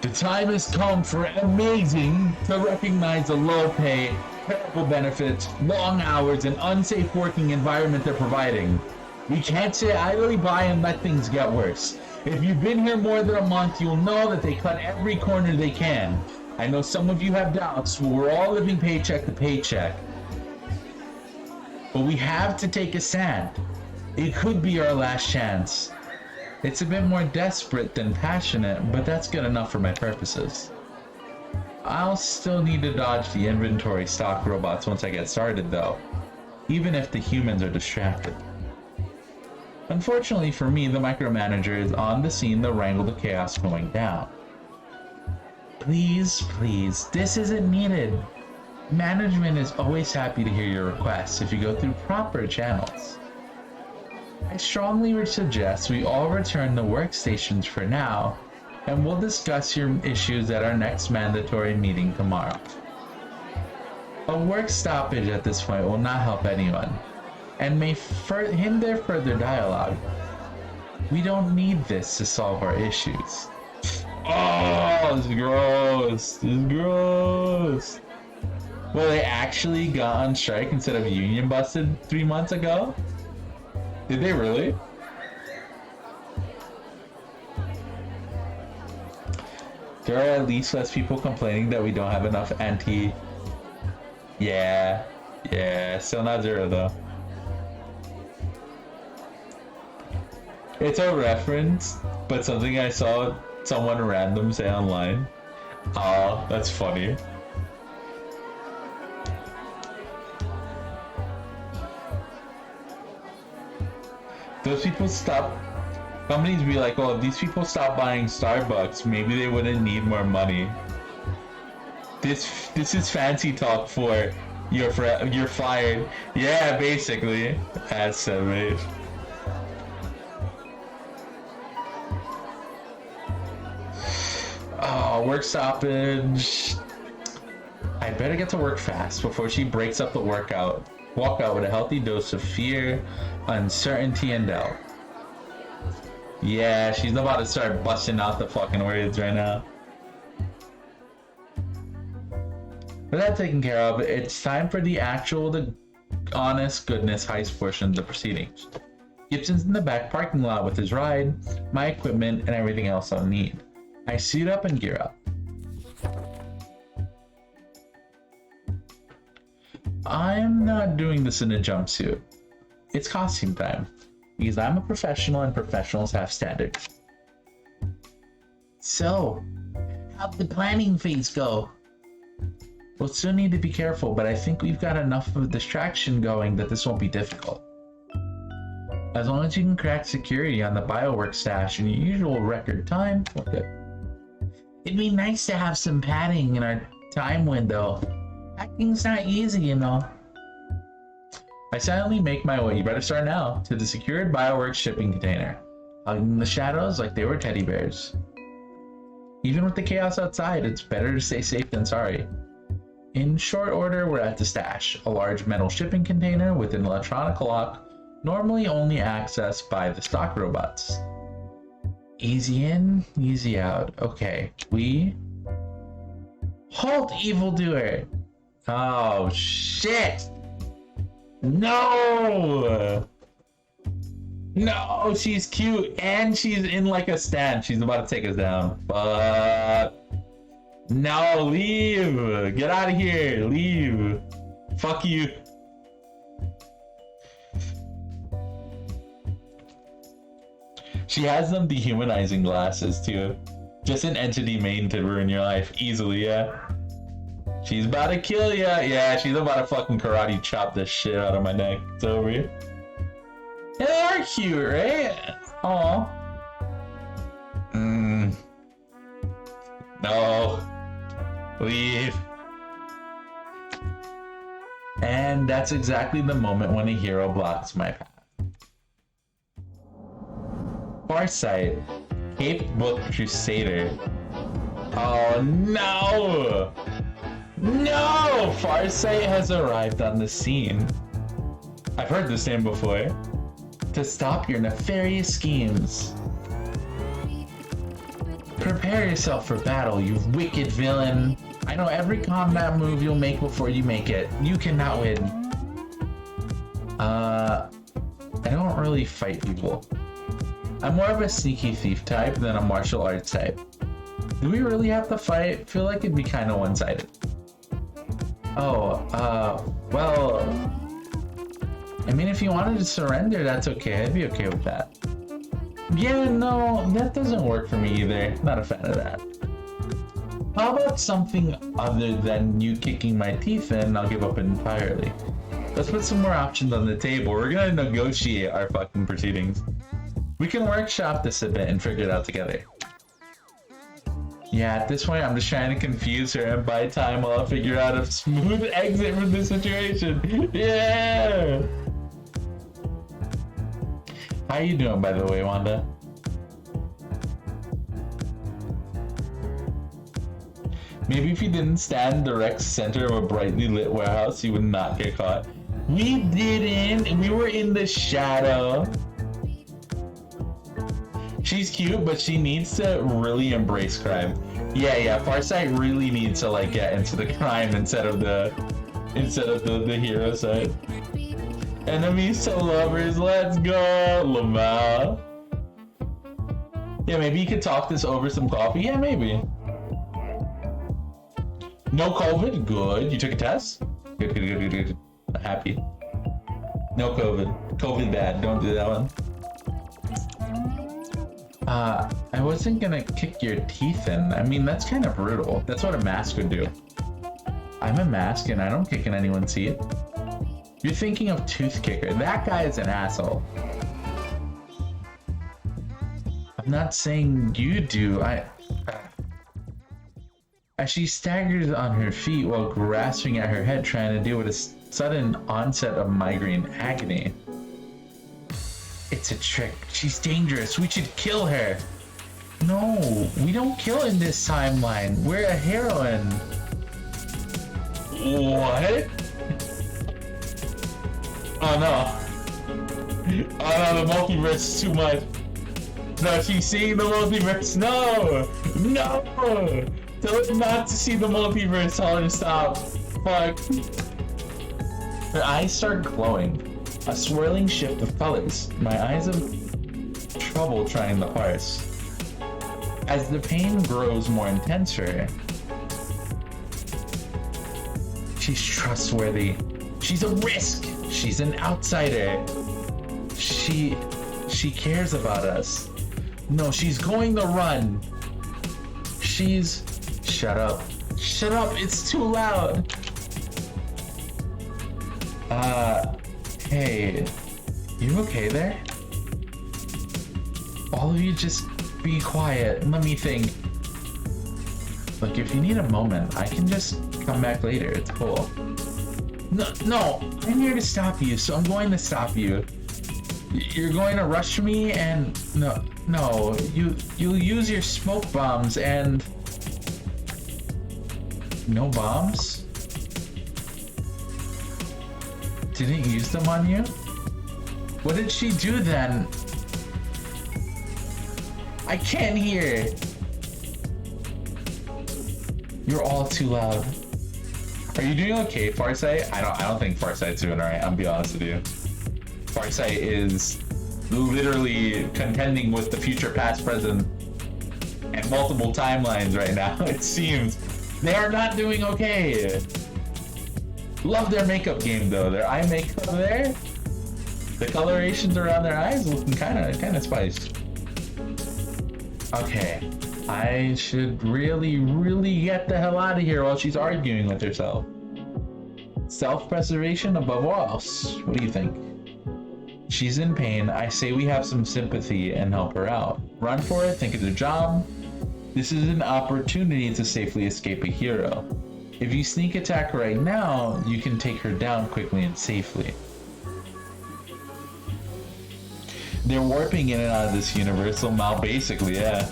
The time has come for Amazing to recognize the low pay, terrible benefits, long hours, and unsafe working environment they're providing. We can't sit idly by and let things get worse. If you've been here more than a month, you'll know that they cut every corner they can. I know some of you have doubts, but we're all living paycheck to paycheck. But we have to take a stand. It could be our last chance. It's a bit more desperate than passionate, but that's good enough for my purposes. I'll still need to dodge the inventory stock robots once I get started though, even if the humans are distracted. Unfortunately for me, the micromanager is on the scene to wrangle the chaos going down. Please, this isn't needed. Management is always happy to hear your requests if you go through proper channels. I strongly suggest we all return to workstations for now, and we'll discuss your issues at our next mandatory meeting tomorrow. A work stoppage at this point will not help anyone, and may hinder further dialogue. We don't need this to solve our issues. Oh, this is gross. This is gross. Well, they actually got on strike instead of union busted 3 months ago? Did they really? There are at least less people complaining that we don't have enough anti... Yeah, still not zero though. It's a reference, but something I saw someone random say online. Oh, that's funny. Those people stop. Companies be like, oh, if these people stop buying Starbucks, maybe they wouldn't need more money. This is fancy talk for you're fired. Yeah, basically. That's so right. Oh, work stoppage. I better get to work fast before she breaks up the walk out with a healthy dose of fear, uncertainty, and doubt. Yeah, she's about to start busting out the fucking words right now. With that taken care of, it's time for the honest goodness heist portion of the proceedings. Gibson's in the back parking lot with his ride, my equipment, and everything else I'll need. I suit up and gear up. I'm not doing this in a jumpsuit. It's costume time, because I'm a professional and professionals have standards. So, how'd the planning phase go? We'll still need to be careful, but I think we've got enough of a distraction going that this won't be difficult. As long as you can crack security on the biowork stash in your usual record time, we're good. It'd be nice to have some padding in our time window. Hacking's not easy, you know. I silently make my way, you better start now, to the secured bioworks shipping container, hugging the shadows like they were teddy bears. Even with the chaos outside, it's better to stay safe than sorry. In short order, we're at the stash, a large metal shipping container with an electronic lock, normally only accessed by the stock robots. Easy in, easy out. Okay, Halt, evildoer! Oh, shit! No! No, she's cute and she's in like a stand. She's about to take us down. But no, leave. Get out of here. Leave. Fuck you. She has them dehumanizing glasses too. Just an entity made to ruin your life easily, yeah. She's about to kill ya. Yeah, she's about to fucking karate chop the shit out of my neck. It's over here. Yeah, they are cute, right? Aw. No. Leave. And that's exactly the moment when a hero blocks my path. Farsight, Cape Book Crusader. Oh no! No! Farsight has arrived on the scene. I've heard this name before. To stop your nefarious schemes. Prepare yourself for battle, you wicked villain. I know every combat move you'll make before you make it. You cannot win. I don't really fight people. I'm more of a sneaky thief type than a martial arts type. Do we really have to fight? I feel like it'd be kind of one-sided. Oh, well... I mean, if you wanted to surrender, that's okay. I'd be okay with that. Yeah, no, that doesn't work for me either. Not a fan of that. How about something other than you kicking my teeth in? I'll give up entirely. Let's put some more options on the table. We're gonna negotiate our fucking proceedings. We can workshop this a bit and figure it out together. Yeah, at this point, I'm just trying to confuse her and buy time while I figure out a smooth exit from this situation. Yeah! How you doing, by the way, Wanda? Maybe if you didn't stand in the direct center of a brightly lit warehouse, you would not get caught. We didn't! We were in the shadow. She's cute, but she needs to really embrace crime. Yeah, Farsight really needs to like get into the crime instead of the hero side. Enemies to lovers, let's go, Lamau. Yeah, maybe you could talk this over some coffee. Yeah, maybe. No COVID, good. You took a test? Good. Happy. No COVID. COVID bad. Don't do that one. I wasn't gonna kick your teeth in. I mean, that's kind of brutal. That's what a mask would do. I'm a mask and I don't kick in anyone's teeth. You're thinking of Tooth Kicker. That guy is an asshole. I'm not saying you do. As she staggers on her feet while grasping at her head, trying to deal with a sudden onset of migraine agony. It's a trick. She's dangerous. We should kill her. No, we don't kill in this timeline. We're a heroine. What? Oh no. Oh no, the multiverse is too much. No, she's seeing the multiverse. No! No! Tell her not to see the multiverse. Tell her to stop. Fuck. Her eyes start glowing. A swirling shift of colors. My eyes have trouble trying to parse. As the pain grows more intense for her. She's trustworthy. She's a risk. She's an outsider. She cares about us. No, she's going to run. She's... Shut up. Shut up, it's too loud. Hey, you okay there? All of you just be quiet. Let me think. Look, if you need a moment, I can just come back later. It's cool. No, I'm here to stop you, so I'm going to stop you. You're going to rush me and... No, you'll use your smoke bombs and... No bombs? Didn't use them on you? What did she do then? I can't hear. You're all too loud. Are you doing okay, Farsight? I don't think Farsight's doing alright, I'll be honest with you. Farsight is literally contending with the future, past, present, and multiple timelines right now. It seems they are not doing okay. Love their makeup game though. Their eye makeup there, the colorations around their eyes looking kind of spiced. Okay, I should really get the hell out of here while she's arguing with herself. Self-preservation above all else. What do you think? She's in pain. I say we have some sympathy and help her out. Run for it, think it's a job. This is an opportunity to safely escape a hero. If you sneak attack right now, you can take her down quickly and safely. They're warping in and out of this universal mall, basically, yeah.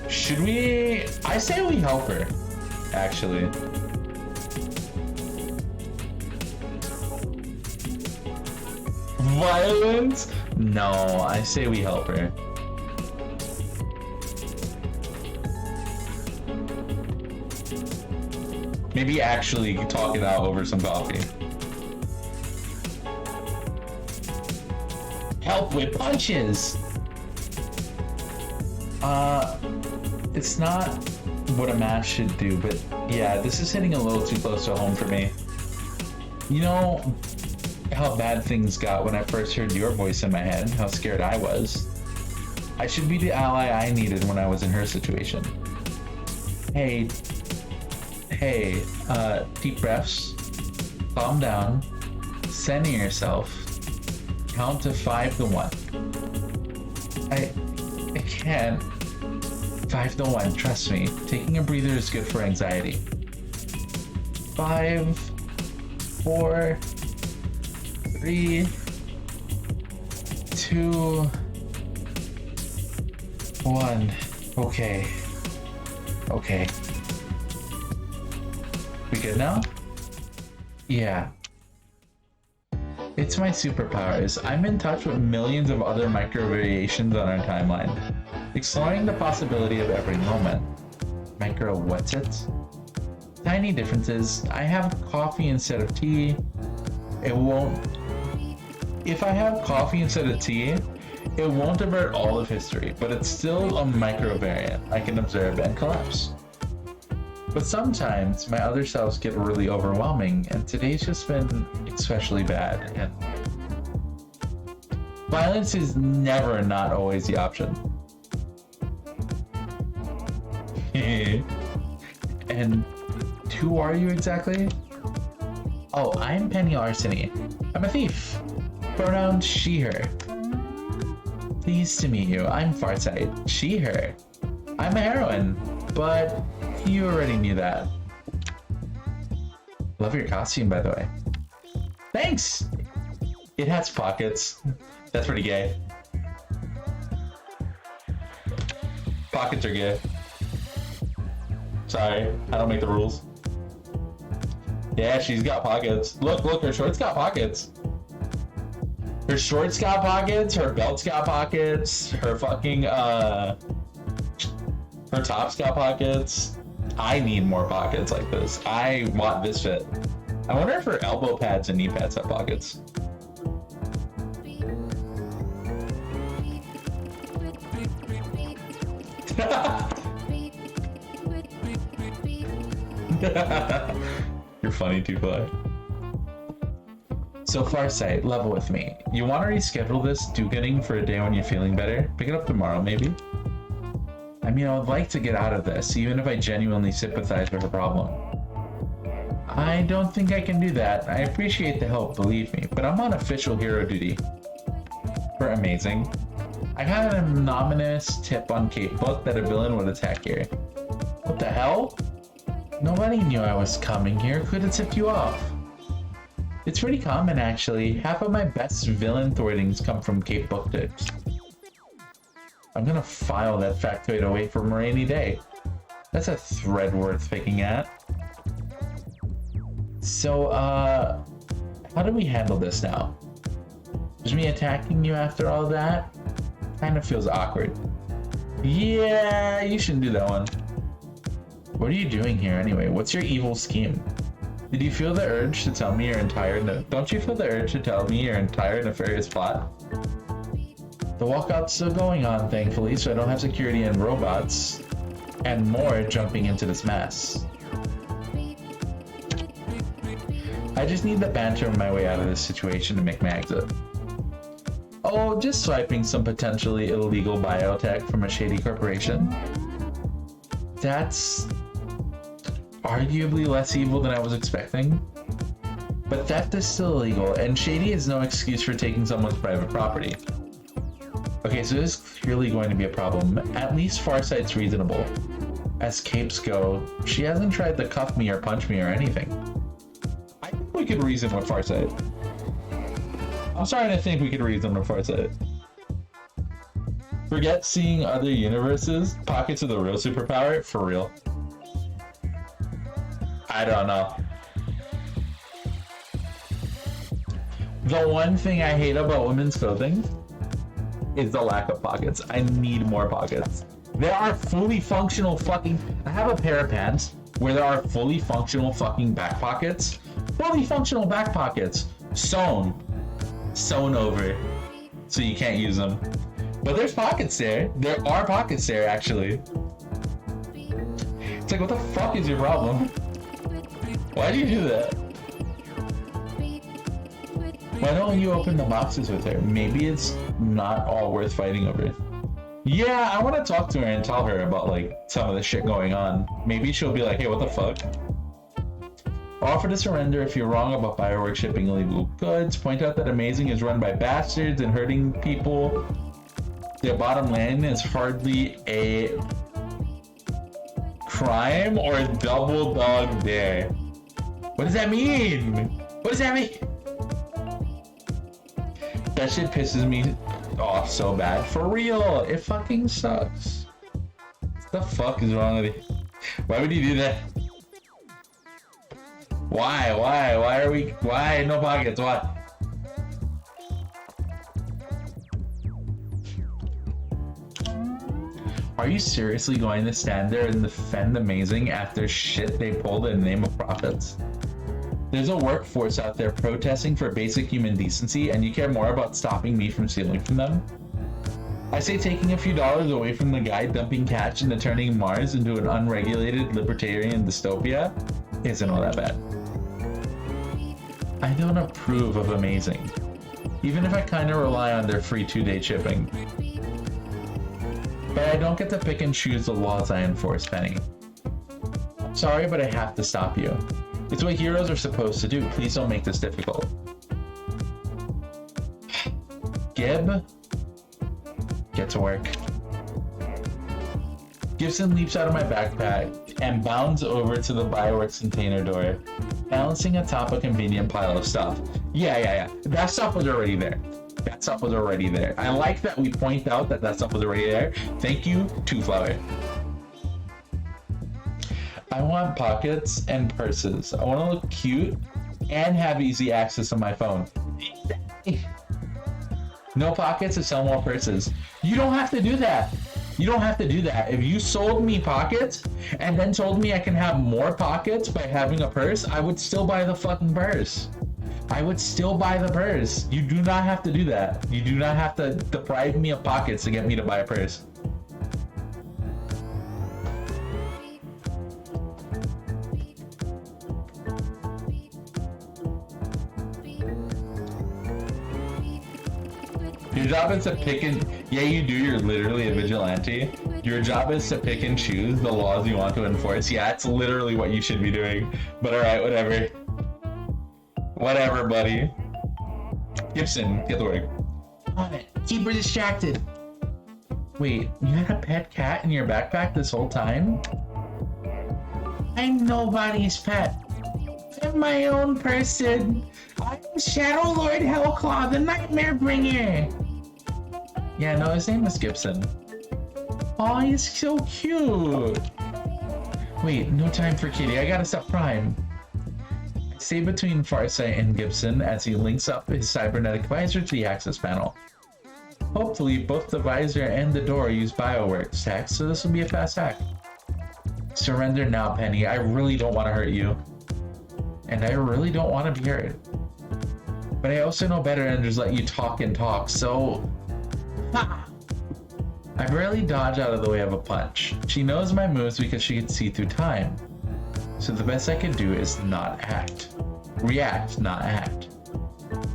Should we... I say we help her, actually. Violence? No, I say we help her. Maybe actually talk it out over some coffee. Help with punches! It's not what a mash should do, but yeah, this is hitting a little too close to home for me. You know how bad things got when I first heard your voice in my head, how scared I was. I should be the ally I needed when I was in her situation. Hey, deep breaths, calm down, center yourself, count to 5 to 1. I can't. 5 to 1, trust me. Taking a breather is good for anxiety. 5, 4, 3, 2, 1. Okay. We good now? Yeah. It's my superpowers. I'm in touch with millions of other micro variations on our timeline, exploring the possibility of every moment. Micro what's it? Tiny differences. I have coffee instead of tea. It won't... If I have coffee instead of tea, it won't avert all of history, but it's still a micro variant I can observe and collapse. But sometimes my other selves get really overwhelming, and today's just been especially bad, and violence is never not always the option. And who are you exactly? Oh, I'm Penny Larceny. I'm a thief. Pronoun she, her. Pleased to meet you. I'm Farsight. She, her. I'm a heroine, but you already knew that. Love your costume, by the way. Thanks! It has pockets. That's pretty gay. Pockets are gay. Sorry, I don't make the rules. Yeah, she's got pockets. Look, her shorts got pockets. Her shorts got pockets, her belt's got pockets, her fucking, her top's got pockets. I need more pockets like this. I want this fit. I wonder if her elbow pads and knee pads have pockets. You're funny, TwoFlower. So Farsight, level with me. You want to reschedule this do-gooding for a day when you're feeling better? Pick it up tomorrow, maybe? I mean, I would like to get out of this, even if I genuinely sympathize with her problem. I don't think I can do that. I appreciate the help, believe me, but I'm on official hero duty. For amazing. I got an anonymous tip on Cape Book that a villain would attack here. What the hell? Nobody knew I was coming here. Could have tipped you off. It's pretty common, actually. Half of my best villain thwartings come from Cape Book tips. I'm gonna file that factoid away from a rainy day. That's a thread worth picking at. So, how do we handle this now? Is me attacking you after all that? Kind of feels awkward. Yeah, you shouldn't do that one. What are you doing here anyway? What's your evil scheme? Did you feel the urge to tell me your entire Don't you feel the urge to tell me your entire nefarious plot? The walkout's still going on, thankfully, so I don't have security and robots and more jumping into this mess. I just need the banter on my way out of this situation to make my exit. Oh, just swiping some potentially illegal biotech from a shady corporation. That's arguably less evil than I was expecting. But theft is still illegal, and shady is no excuse for taking someone's private property. Okay, so this is clearly going to be a problem. At least Farsight's reasonable. As capes go, she hasn't tried to cuff me or punch me or anything. I think we could reason with Farsight. I'm starting to think we could reason with Farsight. Forget seeing other universes. Pockets of the real superpower? For real. I don't know. The one thing I hate about women's clothing is the lack of pockets. I need more pockets. There are fully functional fucking... I have a pair of pants where there are fully functional fucking back pockets. Fully functional back pockets. Sewn over. So you can't use them. But there's pockets there. There are pockets there, actually. It's like, what the fuck is your problem? Why do you do that? Why don't you open the boxes with her? Maybe it's not all worth fighting over. Yeah, I want to talk to her and tell her about like some of the shit going on. Maybe she'll be like, hey, what the fuck? Offer to surrender if you're wrong about Bioworks shipping illegal goods. Point out that Amazing is run by bastards and hurting people. Their bottom line is hardly a crime or double dog dare. What does that mean? What does that mean? That shit pisses me off so bad. For real, it fucking sucks. What the fuck is wrong with you? Why would you do that? Why no pockets? Why? Are you seriously going to stand there and defend Amazing after shit they pulled in the name of profits? There's a workforce out there protesting for basic human decency, and you care more about stopping me from stealing from them? I say taking a few dollars away from the guy dumping cash into turning Mars into an unregulated libertarian dystopia isn't all that bad. I don't approve of Amazing, even if I kind of rely on their free 2-day shipping. But I don't get to pick and choose the laws I enforce, Penny. Sorry, but I have to stop you. It's what heroes are supposed to do. Please don't make this difficult. Gib, get to work. Gibson leaps out of my backpack and bounds over to the Bioworks container door, balancing atop a convenient pile of stuff. Yeah. That stuff was already there. I like that we point out that stuff was already there. Thank you, TwoFlower. I want pockets and purses. I want to look cute and have easy access to my phone. No pockets to sell more purses. You don't have to do that. If you sold me pockets and then told me I can have more pockets by having a purse, I would still buy the fucking purse. You do not have to do that. You do not have to deprive me of pockets to get me to buy a purse. Your job is to pick and... Yeah, you do. You're literally a vigilante. Your job is to pick and choose the laws you want to enforce. Yeah, it's literally what you should be doing. But alright, whatever. Whatever, buddy. Gibson, get to work. On it. Keep her distracted. Wait, you had a pet cat in your backpack this whole time? I'm nobody's pet. I'm my own person. I'm Shadow Lord Hellclaw, the Nightmare Bringer. Yeah, no, his name is Gibson. Oh, he's so cute. Wait, no time for Kitty. I gotta stop Prime. I stay between Farsight and Gibson as he links up his cybernetic visor to the access panel. Hopefully, both the visor and the door use Bioworks tech, so this will be a fast hack. Surrender now, Penny. I really don't want to hurt you. and I really don't want to be hurt. But I also know better than just let you talk and talk, so... Ha! I barely dodge out of the way of a punch. She knows my moves because she can see through time. So the best I can do is not act. React, not act.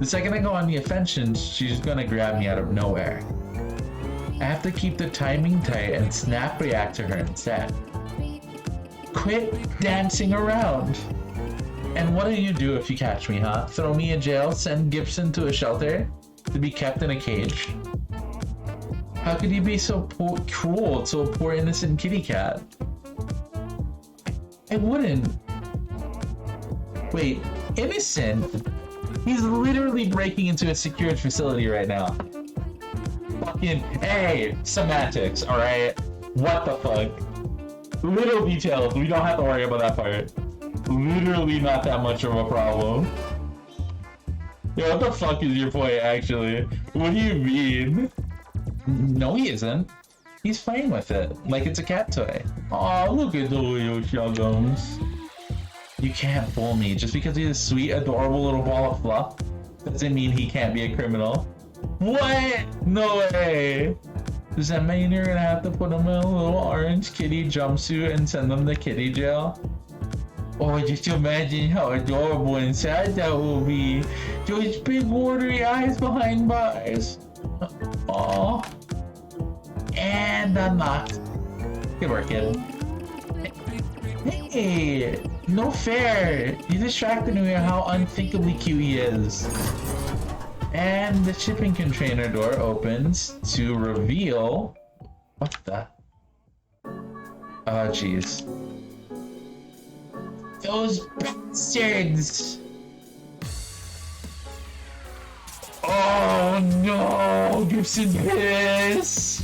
The second I go on the offensive, she's gonna grab me out of nowhere. I have to keep the timing tight and snap react to her instead. Quit dancing around! And what do you do if you catch me, huh? Throw me in jail, send Gibson to a shelter to be kept in a cage? How could you be so cruel to a poor innocent kitty cat? I wouldn't. Wait, innocent? He's literally breaking into a secured facility right now. Fucking, hey, semantics, alright? What the fuck? Little details, we don't have to worry about that part. Literally not that much of a problem. Yo, what the fuck is your point, actually? What do you mean? No, he isn't. He's playing with it, like it's a cat toy. Aw, look at the little shugums. You can't fool me. Just because he's a sweet, adorable little ball of fluff doesn't mean he can't be a criminal. What? No way! Does that mean you're gonna have to put him in a little orange kitty jumpsuit and send him to kitty jail? Oh, just imagine how adorable and sad that will be. Those big watery eyes behind bars. Aww. And unlocked. Good work, kid. Hey, no fair. You distracted me with how unthinkably cute he is. And the shipping container door opens to reveal... What the? Oh, jeez. Those bastards! Oh no! Gibson piss!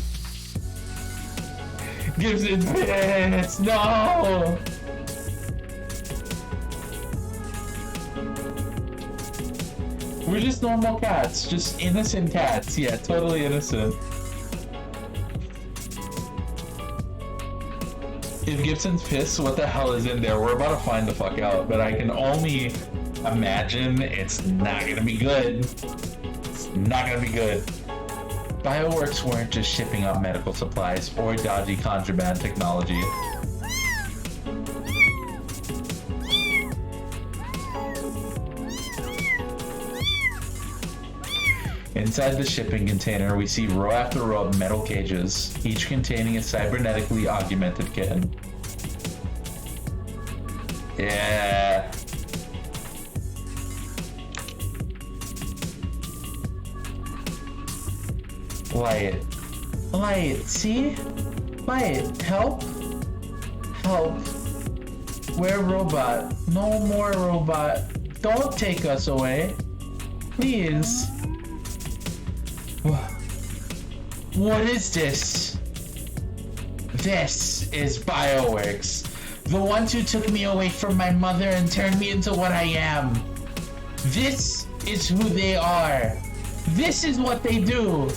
Gibson piss! No! We're just normal cats, just innocent cats. Yeah, totally innocent. If Gibson's pissed, what the hell is in there? We're about to find the fuck out, but I can only imagine it's not gonna be good. It's not gonna be good. Bioworks weren't just shipping out medical supplies or dodgy contraband technology. Inside the shipping container, we see row after row of metal cages, each containing a cybernetically augmented kitten. Yeah. Light. Light, see? Light, help? Help. We're robot. No more robot. Don't take us away. Please. What is this? This is Bioworks. The ones who took me away from my mother and turned me into what I am. This is who they are. This is what they do.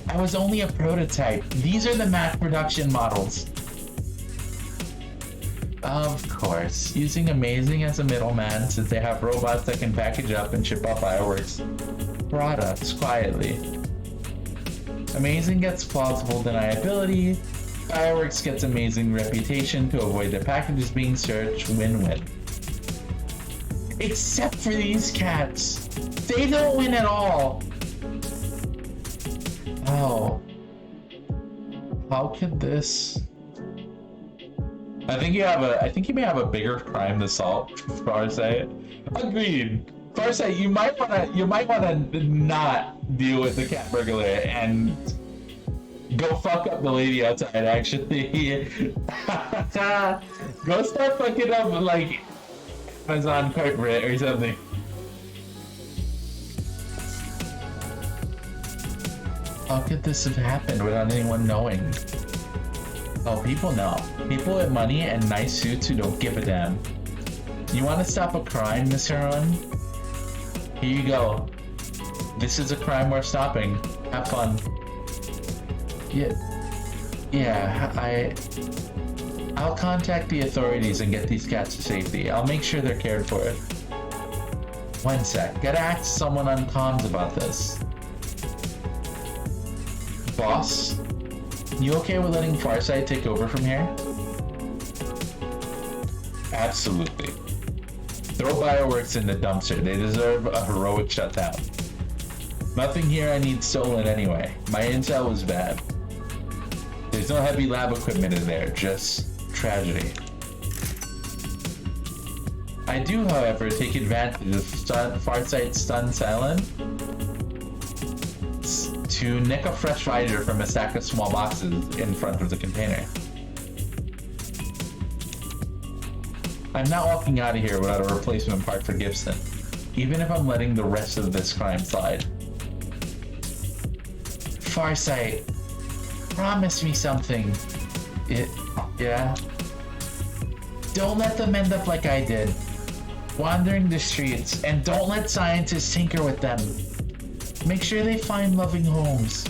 I was only a prototype. These are the mass production models. Of course, using Amazing as a middleman since they have robots that can package up and ship out Bioworks products quietly. Amazing gets plausible deniability. Bioworks gets amazing reputation to avoid their packages being searched. Win-win. Except for these cats. They don't win at all. Oh. How could this... I think you may have a bigger crime to solve, Farsight. Agreed. Farsight, you might wanna not deal with the cat burglar and go fuck up the lady outside, actually. Go start fucking up like Amazon carpet or something. How could this have happened without anyone knowing? Oh, people know. People with money and nice suits who don't give a damn. You want to stop a crime, Miss Heron? Here you go. This is a crime worth stopping. Have fun. I'll contact the authorities and get these cats to safety. I'll make sure they're cared for. One sec. Gotta ask someone on comms about this. Boss, you okay with letting Farsight take over from here? Absolutely. Throw Bioworks in the dumpster. They deserve a heroic shutdown. Nothing here I need stolen anyway. My intel was bad. There's no heavy lab equipment in there, just tragedy. I do, however, take advantage of Farsight's stun silent to nick a fresh fighter from a stack of small boxes in front of the container. I'm not walking out of here without a replacement part for Gibson, even if I'm letting the rest of this crime slide. Farsight, promise me something. Yeah? Don't let them end up like I did, wandering the streets, and don't let scientists tinker with them. Make sure they find loving homes.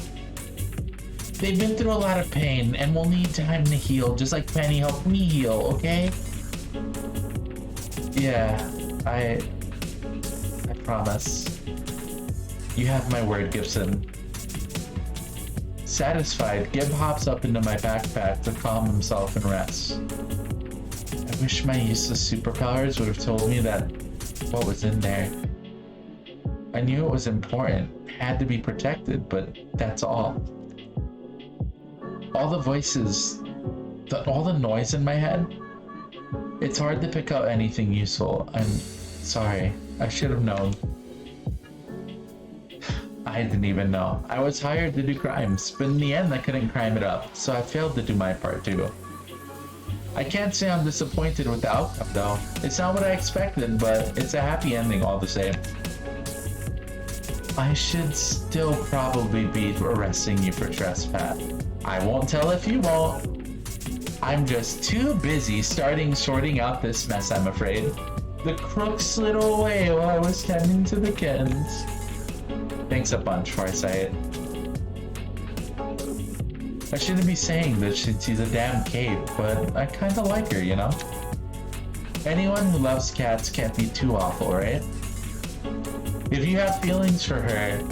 They've been through a lot of pain and will need time to heal, just like Penny helped me heal, okay? Yeah, I promise. You have my word, Gibson. Satisfied, Gib hops up into my backpack to calm himself and rest. I wish my useless superpowers would have told me that what was in there. I knew it was important, had to be protected, but that's all. All the voices, all the noise in my head, it's hard to pick up anything useful. I'm sorry, I should have known. I didn't even know. I was hired to do crimes, but in the end I couldn't crime it up, so I failed to do my part too. I can't say I'm disappointed with the outcome though. It's not what I expected, but it's a happy ending all the same. I should still probably be arresting you for trespass. I won't tell if you won't. I'm just too busy sorting out this mess, I'm afraid. The crook slid away while I was tending to the kittens. Thanks a bunch, Farsight. I shouldn't be saying that she's a damn cape, but I kinda like her, you know? Anyone who loves cats can't be too awful, right? If you have feelings for her,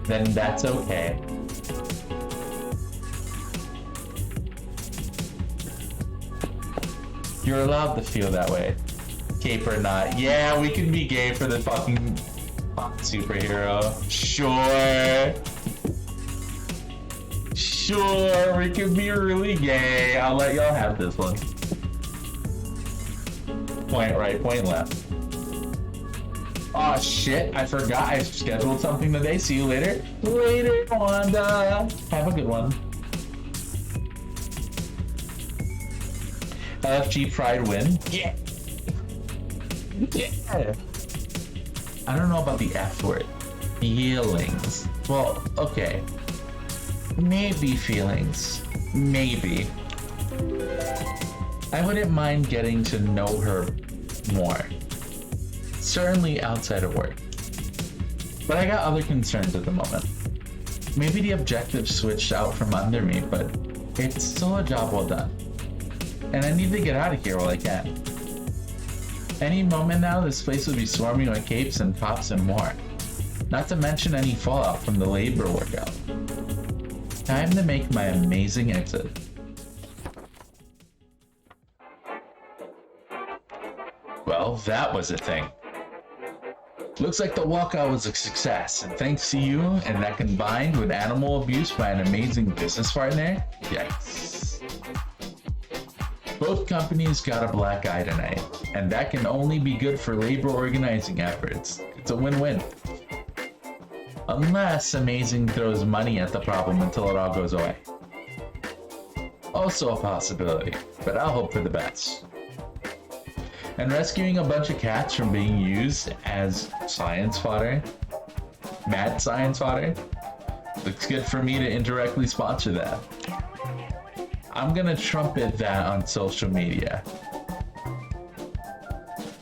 then that's okay. You're allowed to feel that way. Cape or not. Yeah, we can be gay for the fucking superhero. Sure. Sure, we can be really gay. I'll let y'all have this one. Point right, point left. Oh shit, I forgot I scheduled something today. See you later. Later, Wanda. Have a good one. LFG Pride win. Yeah. Yeah. I don't know about the F word. Feelings. Well, okay. Maybe feelings. Maybe. I wouldn't mind getting to know her more. Certainly outside of work. But I got other concerns at the moment. Maybe the objective switched out from under me, but it's still a job well done. And I need to get out of here while I can. Any moment now, this place will be swarming with capes and cops and more. Not to mention any fallout from the labor workout. Time to make my amazing exit. Well, that was a thing. Looks like the walkout was a success, and thanks to you, and that combined with animal abuse by an amazing business partner, yikes. Both companies got a black eye tonight, and that can only be good for labor organizing efforts. It's a win-win. Unless Amazing throws money at the problem until it all goes away. Also a possibility, but I'll hope for the best. And rescuing a bunch of cats from being used as science fodder, mad science fodder, looks good for me to indirectly sponsor that. I'm gonna trumpet that on social media.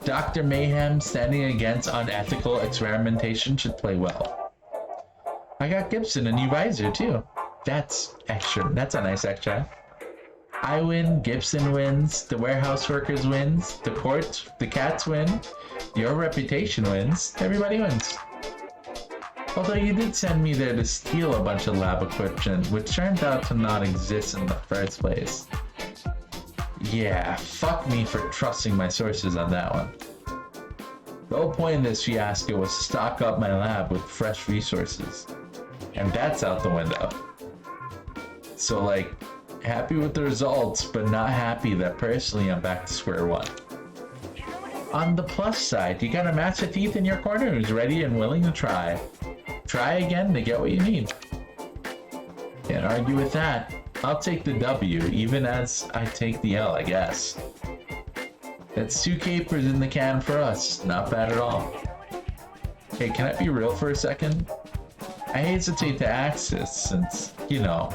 Dr. Mayhem standing against unethical experimentation should play well. I got Gibson a new visor too. That's extra. That's a nice extra. I win, Gibson wins, the warehouse workers wins, the cats win, Your reputation wins. Everybody wins. Although you did send me there to steal a bunch of lab equipment, which turned out to not exist in the first place. Yeah, fuck me for trusting my sources on that one. The whole point of this fiasco was to stock up my lab with fresh resources. And that's out the window. So like, happy with the results, but not happy that personally I'm back to square one. On the plus side, you got a master thief in your corner who's ready and willing to try. Try again to get what you need. Can't argue with that. I'll take the W, even as I take the L, I guess. That's 2 capers in the can for us. Not bad at all. Hey, can I be real for a second? I hesitate to ask this since, you know,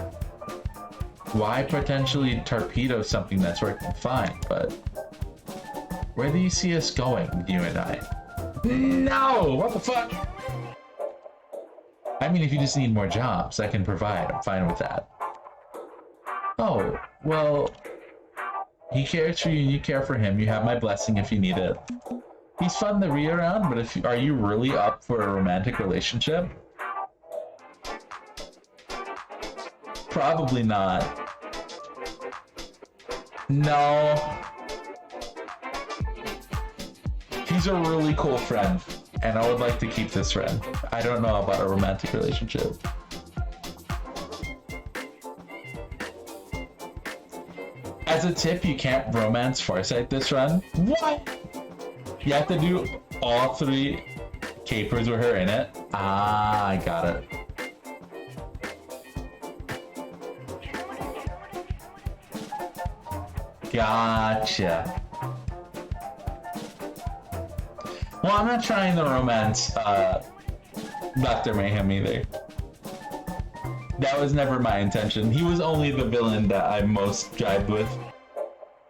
why potentially torpedo something that's working fine, but where do you see us going, you and I? No! What the fuck? I mean, if you just need more jobs, I can provide. I'm fine with that. Oh, well, he cares for you and you care for him. You have my blessing if you need it. He's fun to be around, but are you really up for a romantic relationship? Probably not. No. He's a really cool friend, and I would like to keep this friend. I don't know about a romantic relationship. As a tip, you can't romance Farsight this run. What? You have to do all 3 capers with her in it. Ah, I got it. Gotcha. Well, I'm not trying to romance Dr. Mayhem either. That was never my intention. He was only the villain that I most jibed with.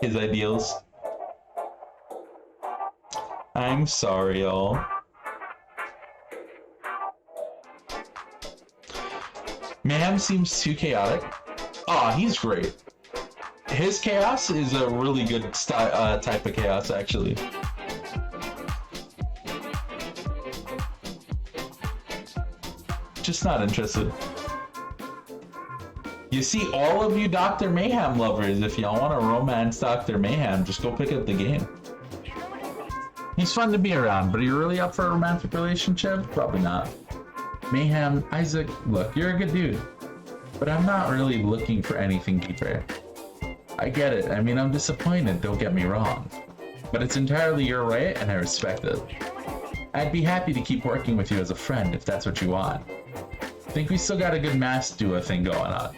His ideals. I'm sorry, y'all. Mayhem seems too chaotic. Aw, he's great. His chaos is a really good type of chaos, actually. Just not interested. You see, all of you Dr. Mayhem lovers, if y'all want to romance Dr. Mayhem, just go pick up the game. He's fun to be around, but are you really up for a romantic relationship? Probably not. Mayhem, Isaac, look, you're a good dude, but I'm not really looking for anything deeper. I get it. I mean, I'm disappointed, don't get me wrong. But it's entirely your right, and I respect it. I'd be happy to keep working with you as a friend if that's what you want. I think we still got a good mass duo thing going on.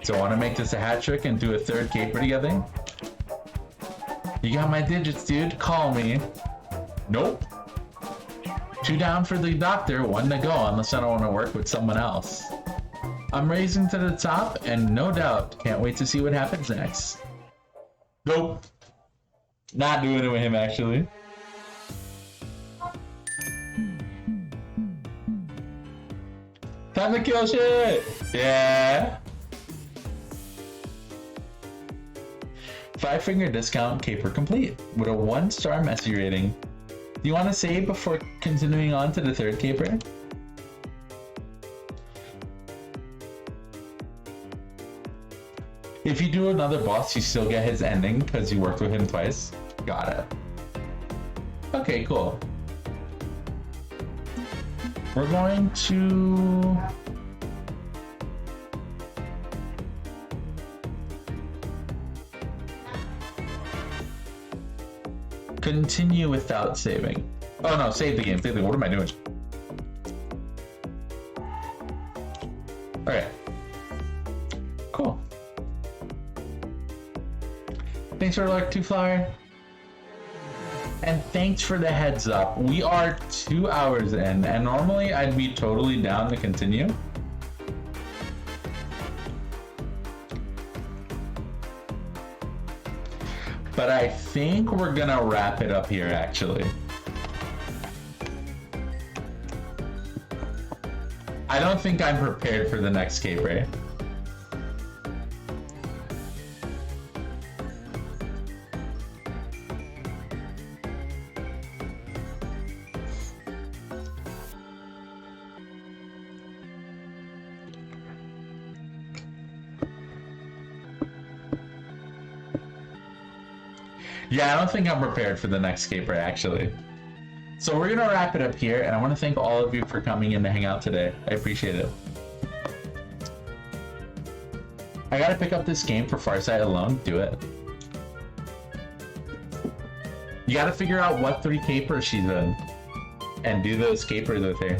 So want to make this a hat trick and do a 3rd caper together? You got my digits, dude. Call me. Nope. 2 down for the doctor, 1 to go, unless I don't want to work with someone else. I'm raising to the top, and no doubt, can't wait to see what happens next. Nope. Not doing it with him, actually. Time to kill shit! Yeah! 5-finger discount caper complete with a 1-star messy rating. Do you want to save before continuing on to the 3rd caper? If you do another boss, you still get his ending because you worked with him twice. Got it. Okay, cool. We're going to... continue without saving. Oh no, save the game, save the game. What am I doing? Okay. Cool. Thanks for the like, TwoFlower. And thanks for the heads up. We are 2 hours in, and normally I'd be totally down to continue. But I think we're gonna wrap it up here, actually. I don't think I'm prepared for the next caper. Yeah, I don't think I'm prepared for the next caper, actually. So we're gonna wrap it up here, and I want to thank all of you for coming in to hang out today. I appreciate it. I gotta pick up this game for Farsight alone. Do it. You gotta figure out what 3 capers she's in, and do those capers with her.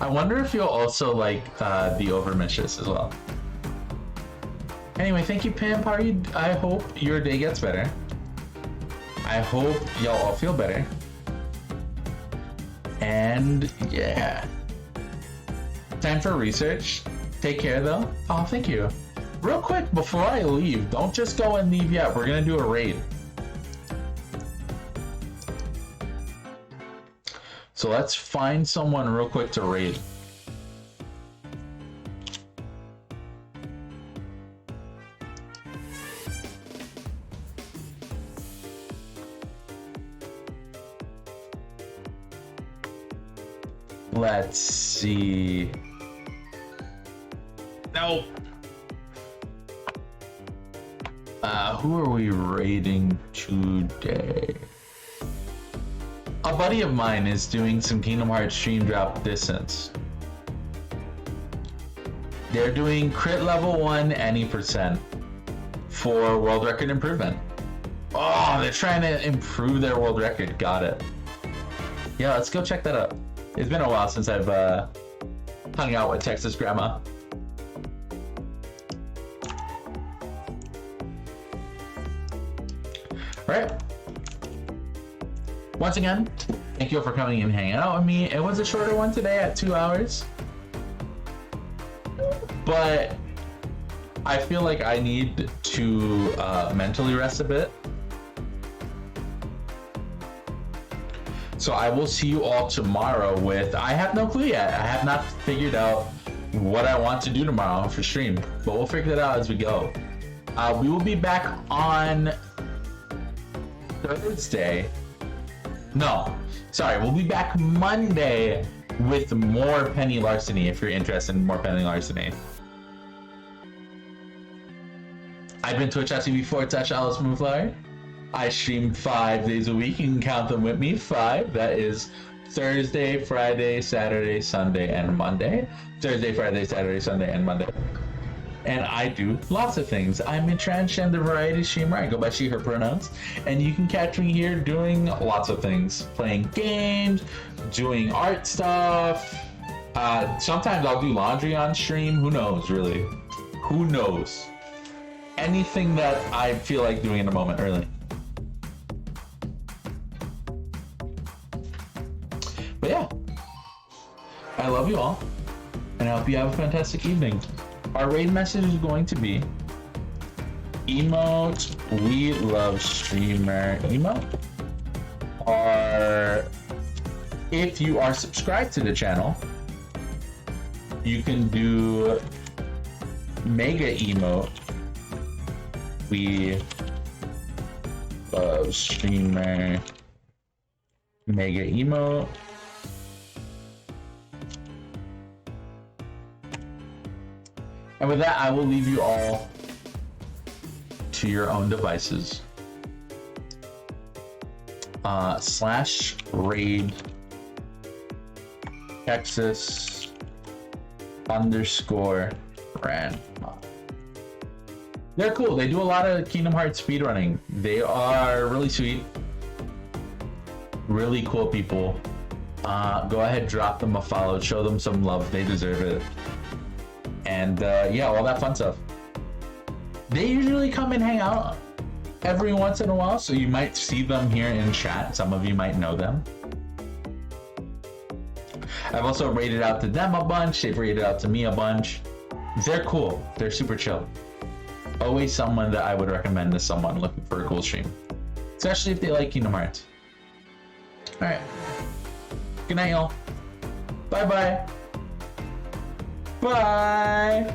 I wonder if you'll also like the Overmishes as well. Anyway, thank you, Pam Party. I hope your day gets better. I hope y'all all feel better. And yeah. Time for research. Take care though. Oh, thank you. Real quick, before I leave, don't just go and leave yet. We're gonna do a raid. So let's find someone real quick to raid. Let's see. Nope. Who are we raiding today? A buddy of mine is doing some Kingdom Hearts stream drop distance. They're doing crit level 1 any percent for world record improvement. Oh, they're trying to improve their world record. Got it. Yeah, let's go check that out. It's been a while since I've hung out with Texas Grandma. All right. Once again, thank you for coming and hanging out with me. It was a shorter one today at 2 hours, but I feel like I need to mentally rest a bit. So I will see you all tomorrow with, I have no clue yet. I have not figured out what I want to do tomorrow for stream, but we'll figure that out as we go. We will be back on Thursday. No, sorry, we'll be back Monday with more Penny Larceny if you're interested in more Penny Larceny. I've been twitch.tv/AliceMoonflower. I stream 5 days a week. You can count them with me. 5. That is Thursday, Friday, Saturday, Sunday, and Monday. Thursday, Friday, Saturday, Sunday, and Monday. And I do lots of things. I'm a transgender variety streamer. I go by she, her pronouns. And you can catch me here doing lots of things. Playing games, doing art stuff. Sometimes I'll do laundry on stream. Who knows, really? Who knows? Anything that I feel like doing in a moment, really. But yeah, I love you all, and I hope you have a fantastic evening. Our raid message is going to be emote, we love streamer emote. Or if you are subscribed to the channel, you can do mega emote, we love streamer, mega emote. And with that, I will leave you all to your own devices. /raid Texas _grandma. They're cool. They do a lot of Kingdom Hearts speedrunning. They are really sweet. Really cool people. Go ahead, drop them a follow. Show them some love. They deserve it. And yeah, all that fun stuff. They usually come and hang out every once in a while, so you might see them here in chat. Some of you might know them. I've also rated out to them a bunch. They've rated out to me a bunch. They're cool. They're super chill. Always someone that I would recommend to someone looking for a cool stream, especially if they like Kingdom Hearts. All right. Good night, y'all. Bye-bye. Bye.